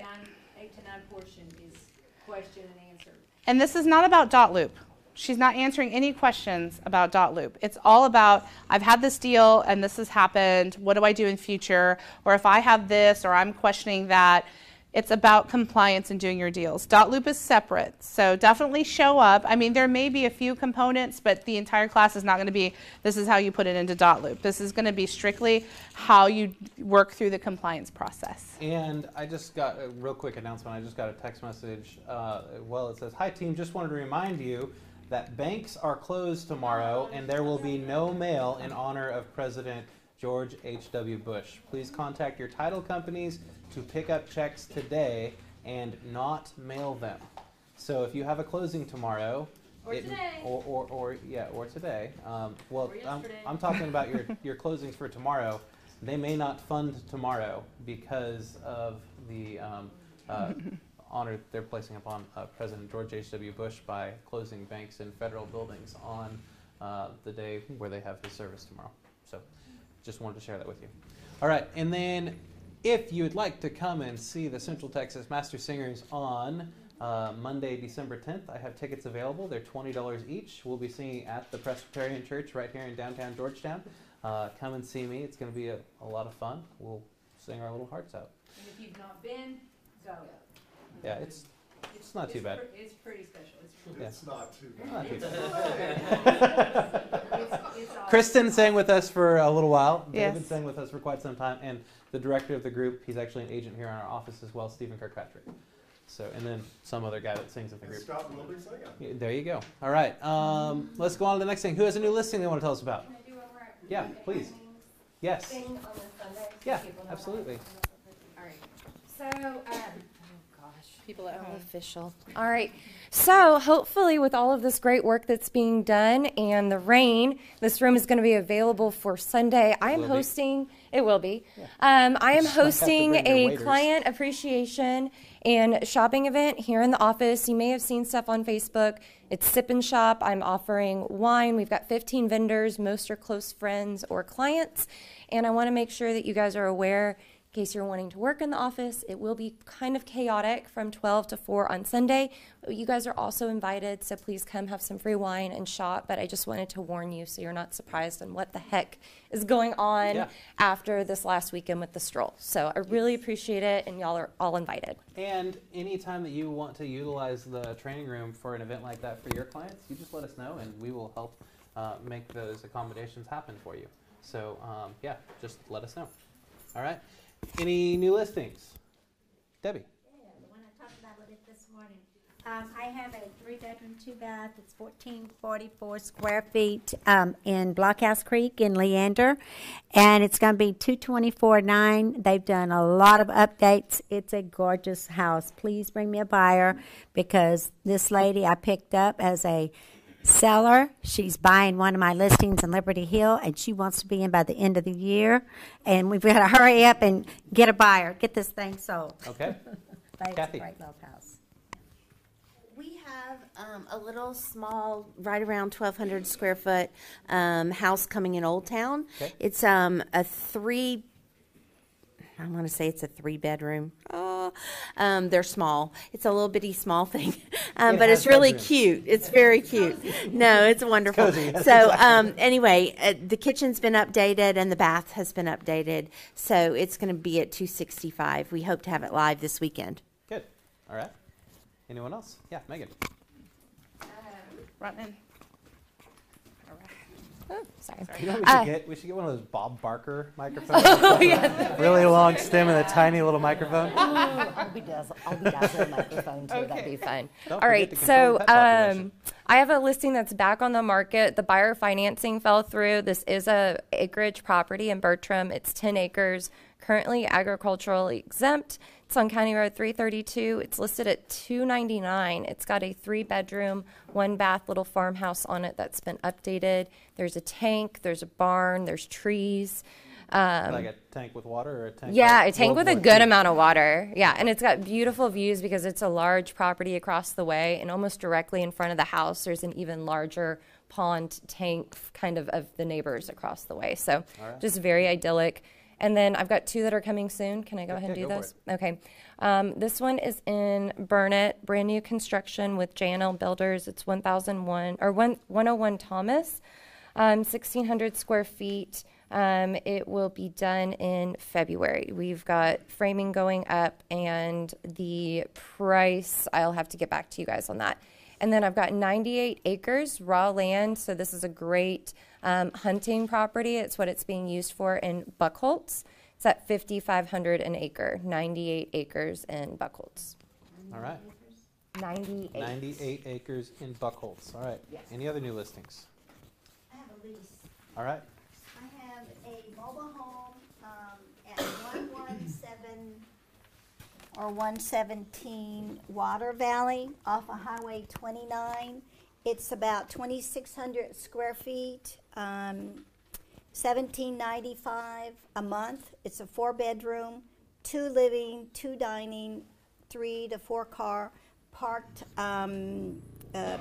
8 to 9 portion is question and answer. And this is not about dot loop. She's not answering any questions about Dot Loop. It's all about, I've had this deal and this has happened. What do I do in future? Or if I have this or I'm questioning that. It's about compliance and doing your deals. Dot Loop is separate, so definitely show up. I mean, there may be a few components, but the entire class is not going to be, this is how you put it into Dot Loop. This is going to be strictly how you work through the compliance process. And I just got a real quick announcement. I just got a text message. It says, "Hi team, just wanted to remind you that banks are closed tomorrow and there will be no mail in honor of President George H.W. Bush. Please contact your title companies to pick up checks today and not mail them." So if you have a closing tomorrow, Or today. or today. Or yesterday. I'm talking about your closings for tomorrow. They may not fund tomorrow because of the honor they're placing upon President George H.W. Bush by closing banks and federal buildings on the day where they have his service tomorrow. So just wanted to share that with you. All right, and then if you would like to come and see the Central Texas Master Singers on Monday, December 10th, I have tickets available. They're $20 each. We'll be singing at the Presbyterian Church right here in downtown Georgetown. Come and see me. It's going to be a lot of fun. We'll sing our little hearts out. And if you've not been, go. Yeah, it's not too bad. It's pretty special. It's not too Not too bad. It's awesome. Kristen sang with us for a little while. Yes. David sang with us for quite some time. And the director of the group, he's actually an agent here in our office as well, Stephen Kirkpatrick. So, and then some other guy that sings with the And group. Scott Wilding singing. Yeah, there you go. All right. Let's go on to the next thing. Who has a new listing they want to tell us about? Can I do what we're at? Yeah, please. Yes. Thing on the Sunday, so Yeah, people know absolutely. All right. So, People at home. Official. All right. So hopefully with all of this great work that's being done and the rain, this room is going to be available for Sunday. I am Will be. hosting, it will be. I am Just might have to hosting bring your a waiters. client appreciation and shopping event here in the office. You may have seen stuff on Facebook. It's Sip and Shop. I'm offering wine. We've got 15 vendors. Most are close friends or clients. And I want to make sure that you guys are aware, in case you're wanting to work in the office, it will be kind of chaotic from 12 to 4 on Sunday. You guys are also invited, so please come have some free wine and shop. But I just wanted to warn you so you're not surprised on what the heck is going on after this last weekend with the stroll. So I really appreciate it, and y'all are all invited. And anytime that you want to utilize the training room for an event like that for your clients, you just let us know, and we will help make those accommodations happen for you. So, yeah, just let us know. All right. Any new listings? Debbie. Yeah, the one I talked about with it this morning. I have a 3-bedroom, 2-bath. It's 1444 square feet in Blockhouse Creek in Leander, and it's going to be $224,900. They've done a lot of updates. It's a gorgeous house. Please bring me a buyer because this lady I picked up as a seller. She's buying one of my listings in Liberty Hill, and she wants to be in by the end of the year. And we've got to hurry up and get a buyer, get this thing sold. Okay. But it's Kathy. a great little house. We have a little small, right around 1,200 square foot house coming in Old Town. Okay. It's I want to say it's a 3-bedroom. They're small. It's a little bitty small thing, but it's really cute. It's very cute. No, it's wonderful. Cozy, yes, So exactly. anyway, the kitchen's been updated and the bath has been updated. So it's going to be at $265. We hope to have it live this weekend. Good. All right. Anyone else? Yeah, Megan. Rutland. Oh, sorry. You know what we should get one of those Bob Barker microphones. Really long stem and a tiny little microphone. I'll be dazzling microphone too. That'd be fun. Don't All right, forget to control so the pet population. I have a listing that's back on the market. The buyer financing fell through. This is a acreage property in Bertram. It's 10 acres, currently agriculturally exempt. It's on County Road 332. It's listed at $299. It's got a 3-bedroom, 1-bath little farmhouse on it that's been updated. There's a tank, there's a barn, there's trees. Like a tank with water or a tank? Yeah, like a tank World with a War good II? amount of water. Yeah, and it's got beautiful views because it's a large property across the way, and almost directly in front of the house, there's an even larger pond tank kind of the neighbors across the way. So All right. just very idyllic. And then I've got 2 that are coming soon. Can I go ahead and do go for those? Okay. This one is in Burnett, brand new construction with J&L Builders. It's 101 Thomas, 1,600 square feet. It will be done in February. We've got framing going up, and the price, I'll have to get back to you guys on that. And then I've got 98 acres raw land, so this is a great hunting property. It's what it's being used for in Buckholz. It's at $5,500 an acre, 98 acres in Buckholz. All right. 98. 98 acres in Buckholz. All right. Yes. Any other new listings? I have a lease. All right. I have a mobile home at 117 or 117 Water Valley off of Highway 29. It's about 2,600 square feet, $17.95 a month. It's a 4-bedroom, 2 living, 2 dining, 3 to 4 car parked,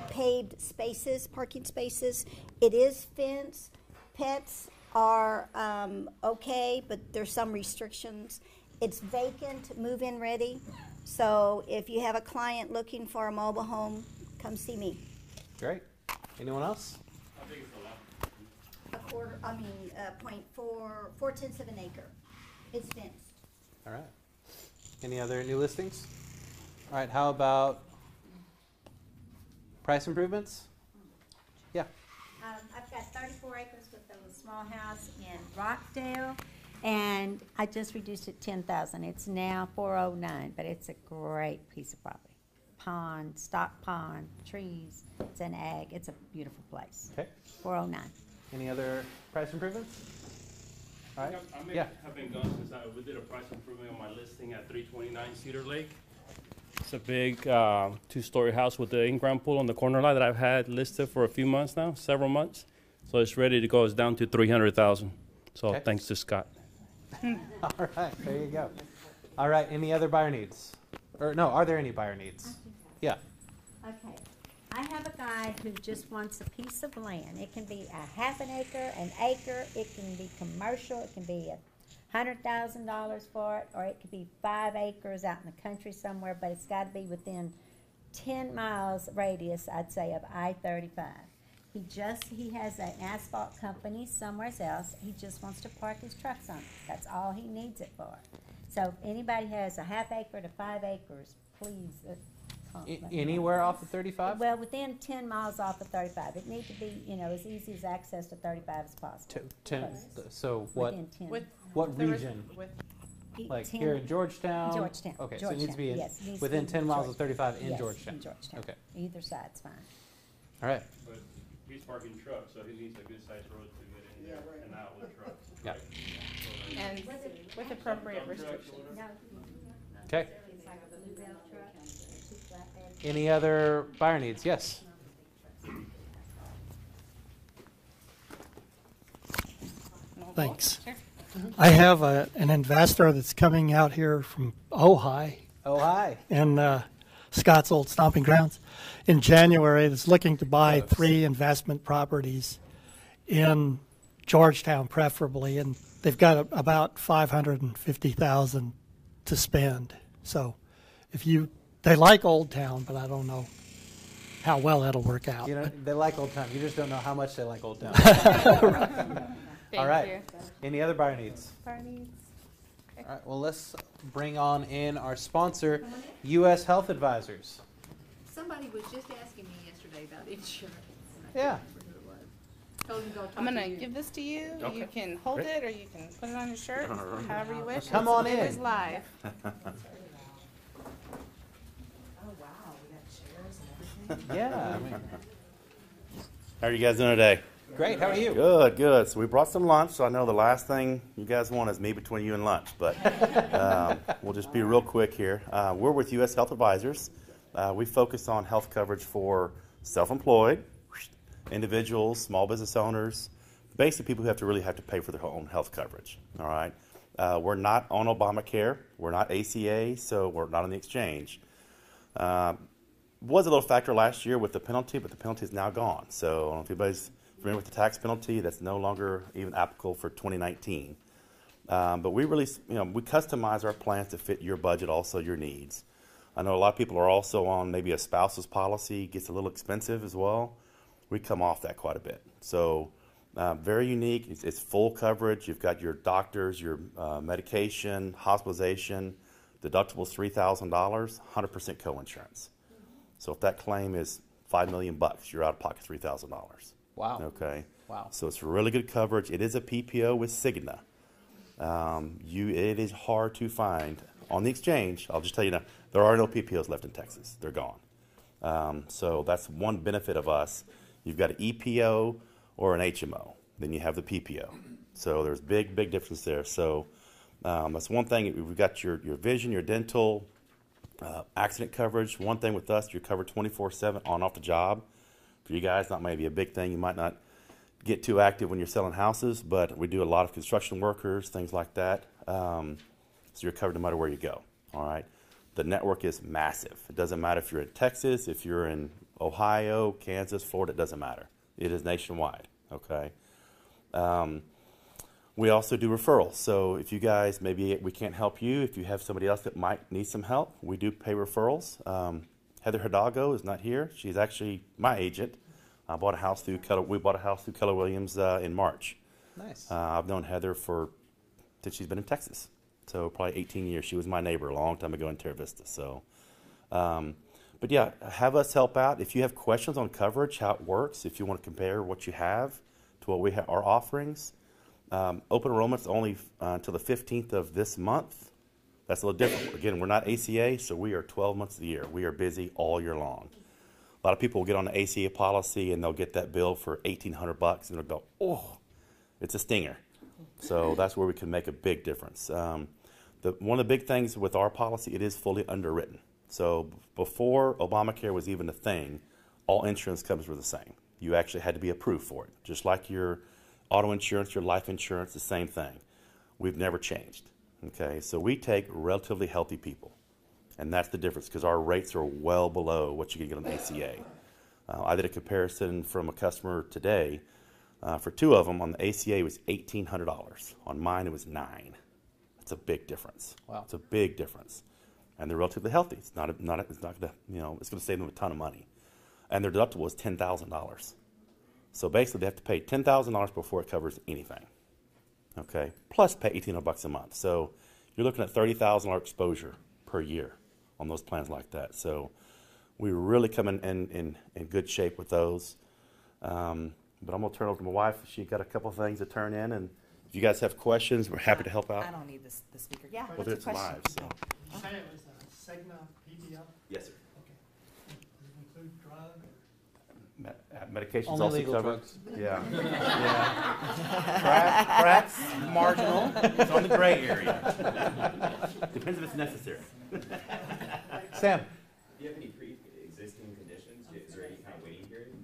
paved spaces, parking spaces. It is fenced. Pets are okay, but there's some restrictions. It's vacant, move-in ready. So if you have a client looking for a mobile home, come see me. Great. Anyone else? I think it's a lot. 0.4 of an acre. It's fenced. All right. Any other new listings? All right. How about price improvements? Yeah. I've got 34 acres with a small house in Rockdale, and I just reduced it 10,000. It's now 409, but it's a great piece of property. Pond, stock pond, trees. It's an ag. It's a beautiful place. Okay. 409. Any other price improvements? All right. I may Yeah. have been gone since we did a price improvement on my listing at 329 Cedar Lake. It's a big 2-story house with the in-ground pool on the corner lot that I've had listed for a few months now, several months. So it's ready to go. It's down to 300,000. So Okay. thanks to Scott. All right. There you go. All right. Any other buyer needs? Or no, are there any buyer needs? Yeah. Okay. I have a guy who just wants a piece of land. It can be a half an acre, an acre. It can be commercial. It can be $100,000 for it, or it could be 5 acres out in the country somewhere, but it's got to be within 10 miles radius, I'd say, of I-35. He has an asphalt company somewhere else. He just wants to park his trucks on it. That's all he needs it for. So if anybody has a half acre to 5 acres, please. Anywhere off of 35? Well, within 10 miles off of 35. It needs to be, as easy as access to 35 as possible. 10. So what? Within 10. What region? Like 10 here in Georgetown? Georgetown. Okay, so it needs to be Yes, it needs to within be 10 miles of Georgetown. 35 in Yes, Georgetown. in Georgetown. Okay. Either side's fine. All right. But he's parking trucks, so he needs a good-sized road to get in there and out with trucks. Yeah. And with appropriate restrictions. Okay. Any other buyer needs? Yes. Thanks. I have an investor that's coming out here from Ojai. Ojai. In Scott's old stomping grounds in January that's looking to buy 3 investment properties in Georgetown preferably, and they've got about $550,000 to spend. So they like Old Town, but I don't know how well that'll work out. They like Old Town. You just don't know how much they like Old Town. Thank All right. you. Any other buyer needs? Buyer needs. Okay. All right. Well, let's bring on in our sponsor, U.S. Health Advisors. Somebody was just asking me yesterday about insurance. Yeah. Told him to go talk I'm going to to you. give this to you. Okay. You can hold Great. it or you can put it on your shirt, however you wish. Come on It in. is live. Yeah. How are you guys doing today? Great. How are you? Good, good. So we brought some lunch. So I know the last thing you guys want is me between you and lunch, but we'll just be real quick here. We're with U.S. Health Advisors. We focus on health coverage for self-employed, individuals, small business owners, basically people who really have to pay for their own health coverage. All right. We're not on Obamacare. We're not ACA, so we're not on the exchange. Was a little factor last year with the penalty, but the penalty is now gone. So I don't know if anybody's familiar with the tax penalty. That's no longer even applicable for 2019. But we really, we customize our plans to fit your budget, also your needs. I know a lot of people are also on maybe a spouse's policy, gets a little expensive as well. We come off that quite a bit. So very unique. It's full coverage. You've got your doctors, your medication, hospitalization. Deductible is $3,000, 100% co-insurance. So if that claim is $5 million, you're out of pocket $3,000. Wow. Okay. Wow. So it's really good coverage. It is a PPO with Cigna. It is hard to find on the exchange. I'll just tell you now, there are no PPOs left in Texas. They're gone. So that's one benefit of us. You've got an EPO or an HMO. Then you have the PPO. So there's big difference there. So that's one thing. We've got your vision, your dental, accident coverage. One thing with us, you're covered 24/7 on off the job. For you guys, that may be a big thing. You might not get too active when you're selling houses, but we do a lot of construction workers, things like that. So you're covered no matter where you go. All right. The network is massive. It doesn't matter if you're in Texas, if you're in Ohio, Kansas, Florida, it doesn't matter. It is nationwide. Okay. We also do referrals. So if you guys, maybe we can't help you, if you have somebody else that might need some help, we do pay referrals. Heather Hidalgo is not here. She's actually my agent. We bought a house through Keller Williams in March. Nice. I've known Heather since she's been in Texas. So probably 18 years. She was my neighbor a long time ago in Terra Vista. So, but yeah, have us help out. If you have questions on coverage, how it works, if you want to compare what you have to what we have, our offerings, open enrollment's only until the 15th of this month. That's a little different. Again, we're not ACA, so we are 12 months of the year. We are busy all year long. A lot of people will get on the ACA policy and they'll get that bill for $1,800 and they'll go, oh, it's a stinger. So that's where we can make a big difference. One of the big things with our policy, it is fully underwritten. So before Obamacare was even a thing, all insurance companies were the same. You actually had to be approved for it. Just like your auto insurance, your life insurance, the same thing. We've never changed. Okay, so we take relatively healthy people. And that's the difference because our rates are well below what you can get on the ACA. I did a comparison from a customer today. For two of them, on the ACA it was $1,800. On mine it was $9. That's a big difference. Wow. It's a big difference. And they're relatively healthy. It's not gonna, it's going to save them a ton of money. And their deductible is $10,000. So basically they have to pay $10,000 before it covers anything. Okay, plus pay $1,800 a month. So you're looking at $30,000 exposure per year on those plans like that. So we really come in good shape with those. But I'm going to turn it over to my wife. She got a couple things to turn in. And if you guys have questions, we're happy to help out. I don't need the speaker. Yeah, Well, what's it's the question? live, so. You say it was a Cigna PPO? Yes, sir. Okay. Does it include drug? Medication's Only also legal covered. drugs. Yeah. Yeah. Crack's marginal. It's on the gray area. Depends if it's necessary. Sam. Do you have any pre-existing conditions? Is there any kind of waiting period?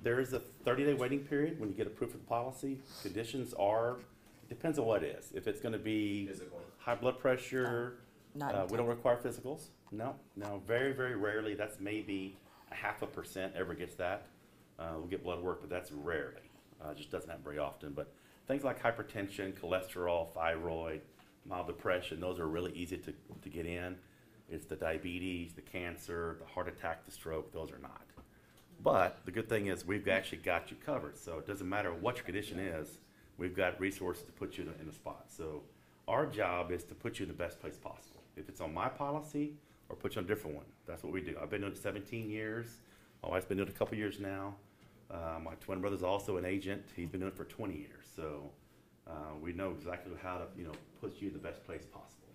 There is a 30-day waiting period when you get approved for the policy. Conditions are, depends on what it is. If it's going to be Physical. high blood pressure, Not we don't require physicals. No, very, very rarely. That's maybe 0.5% ever gets that. We'll get blood work, but that's rarely. It just doesn't happen very often. But things like hypertension, cholesterol, thyroid, mild depression, those are really easy to get in. It's the diabetes, the cancer, the heart attack, the stroke, those are not. But the good thing is we've actually got you covered. So it doesn't matter what your condition is, we've got resources to put you in a spot. So our job is to put you in the best place possible. If it's on my policy or put you on a different one, that's what we do. I've been doing it 17 years. My wife's been doing it a couple years now. My twin brother's also an agent. He's been doing it for 20 years. So we know exactly how to, put you in the best place possible.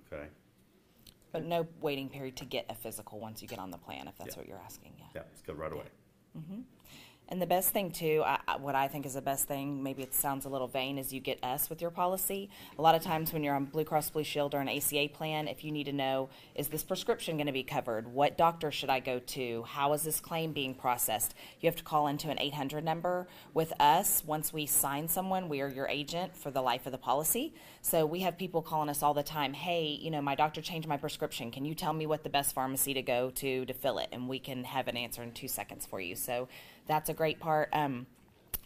Okay? But no waiting period to get a physical once you get on the plan, if that's what you're asking. Yeah. Yeah, it's covered right away. Mm-hmm. And the best thing, too, what I think is the best thing, maybe it sounds a little vain, is you get us with your policy. A lot of times when you're on Blue Cross Blue Shield or an ACA plan, if you need to know, is this prescription going to be covered? What doctor should I go to? How is this claim being processed? You have to call into an 800 number. With us, once we sign someone, we are your agent for the life of the policy. So we have people calling us all the time, hey, my doctor changed my prescription. Can you tell me what the best pharmacy to go to fill it? And we can have an answer in 2 seconds for you. So that's a great part.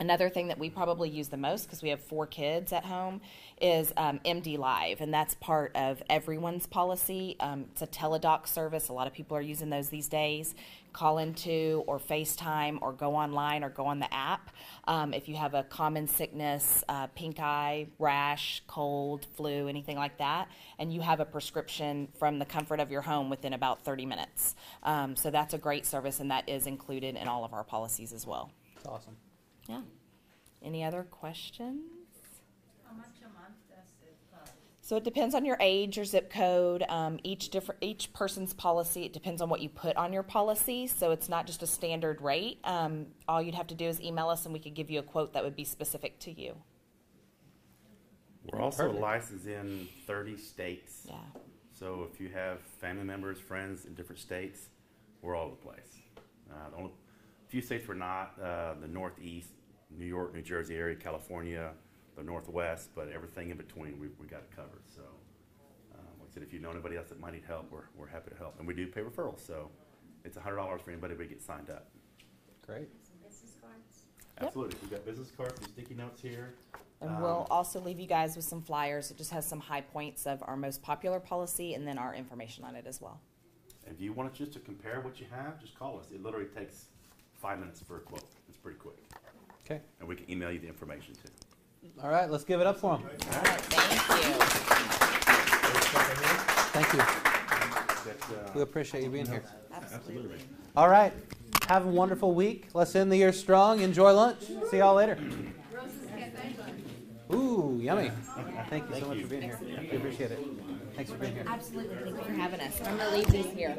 Another thing that we probably use the most, because we have 4 kids at home, is MD Live, and that's part of everyone's policy. It's a teledoc service. A lot of people are using those these days. Call into or FaceTime or go online or go on the app. If you have a common sickness, pink eye, rash, cold, flu, anything like that, and you have a prescription from the comfort of your home within about 30 minutes. So that's a great service, and that is included in all of our policies as well. That's awesome. Yeah. Any other questions? How much a month does it cost? So it depends on your age, your zip code. Each person's policy, it depends on what you put on your policy. So it's not just a standard rate. All you'd have to do is email us, and we could give you a quote that would be specific to you. We're also licensed in 30 states. Yeah. So if you have family members, friends in different states, we're all over the place. The only few states we're not, the Northeast, New York, New Jersey area, California, the Northwest, but everything in between, we got it covered. So, like I said, if you know anybody else that might need help, we're happy to help. And we do pay referrals, so it's $100 for anybody to get signed up. Great. Some business cards? Absolutely. We've got business cards, some sticky notes here. And we'll also leave you guys with some flyers. It just has some high points of our most popular policy and then our information on it as well. If you want just to compare what you have, just call us. It literally takes 5 minutes for a quote. It's pretty quick. Okay. And we can email you the information too. All right, let's give it up for them. Thank you. Thank you. We appreciate you being here. Absolutely. All right. Have a wonderful week. Let's end the year strong. Enjoy lunch. See y'all later. Ooh, yummy. Thank you so much for being here. We appreciate it. Thanks for being here. Absolutely. Thank you for having us. I'm going to leave these here.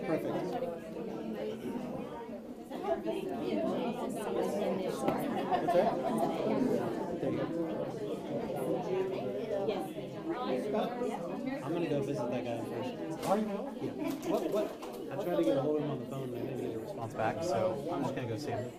I'm going to go visit that guy first. Are you really? Yeah. What? I tried to get a hold of him on the phone, but I didn't get a response back, so I'm just going to go see him.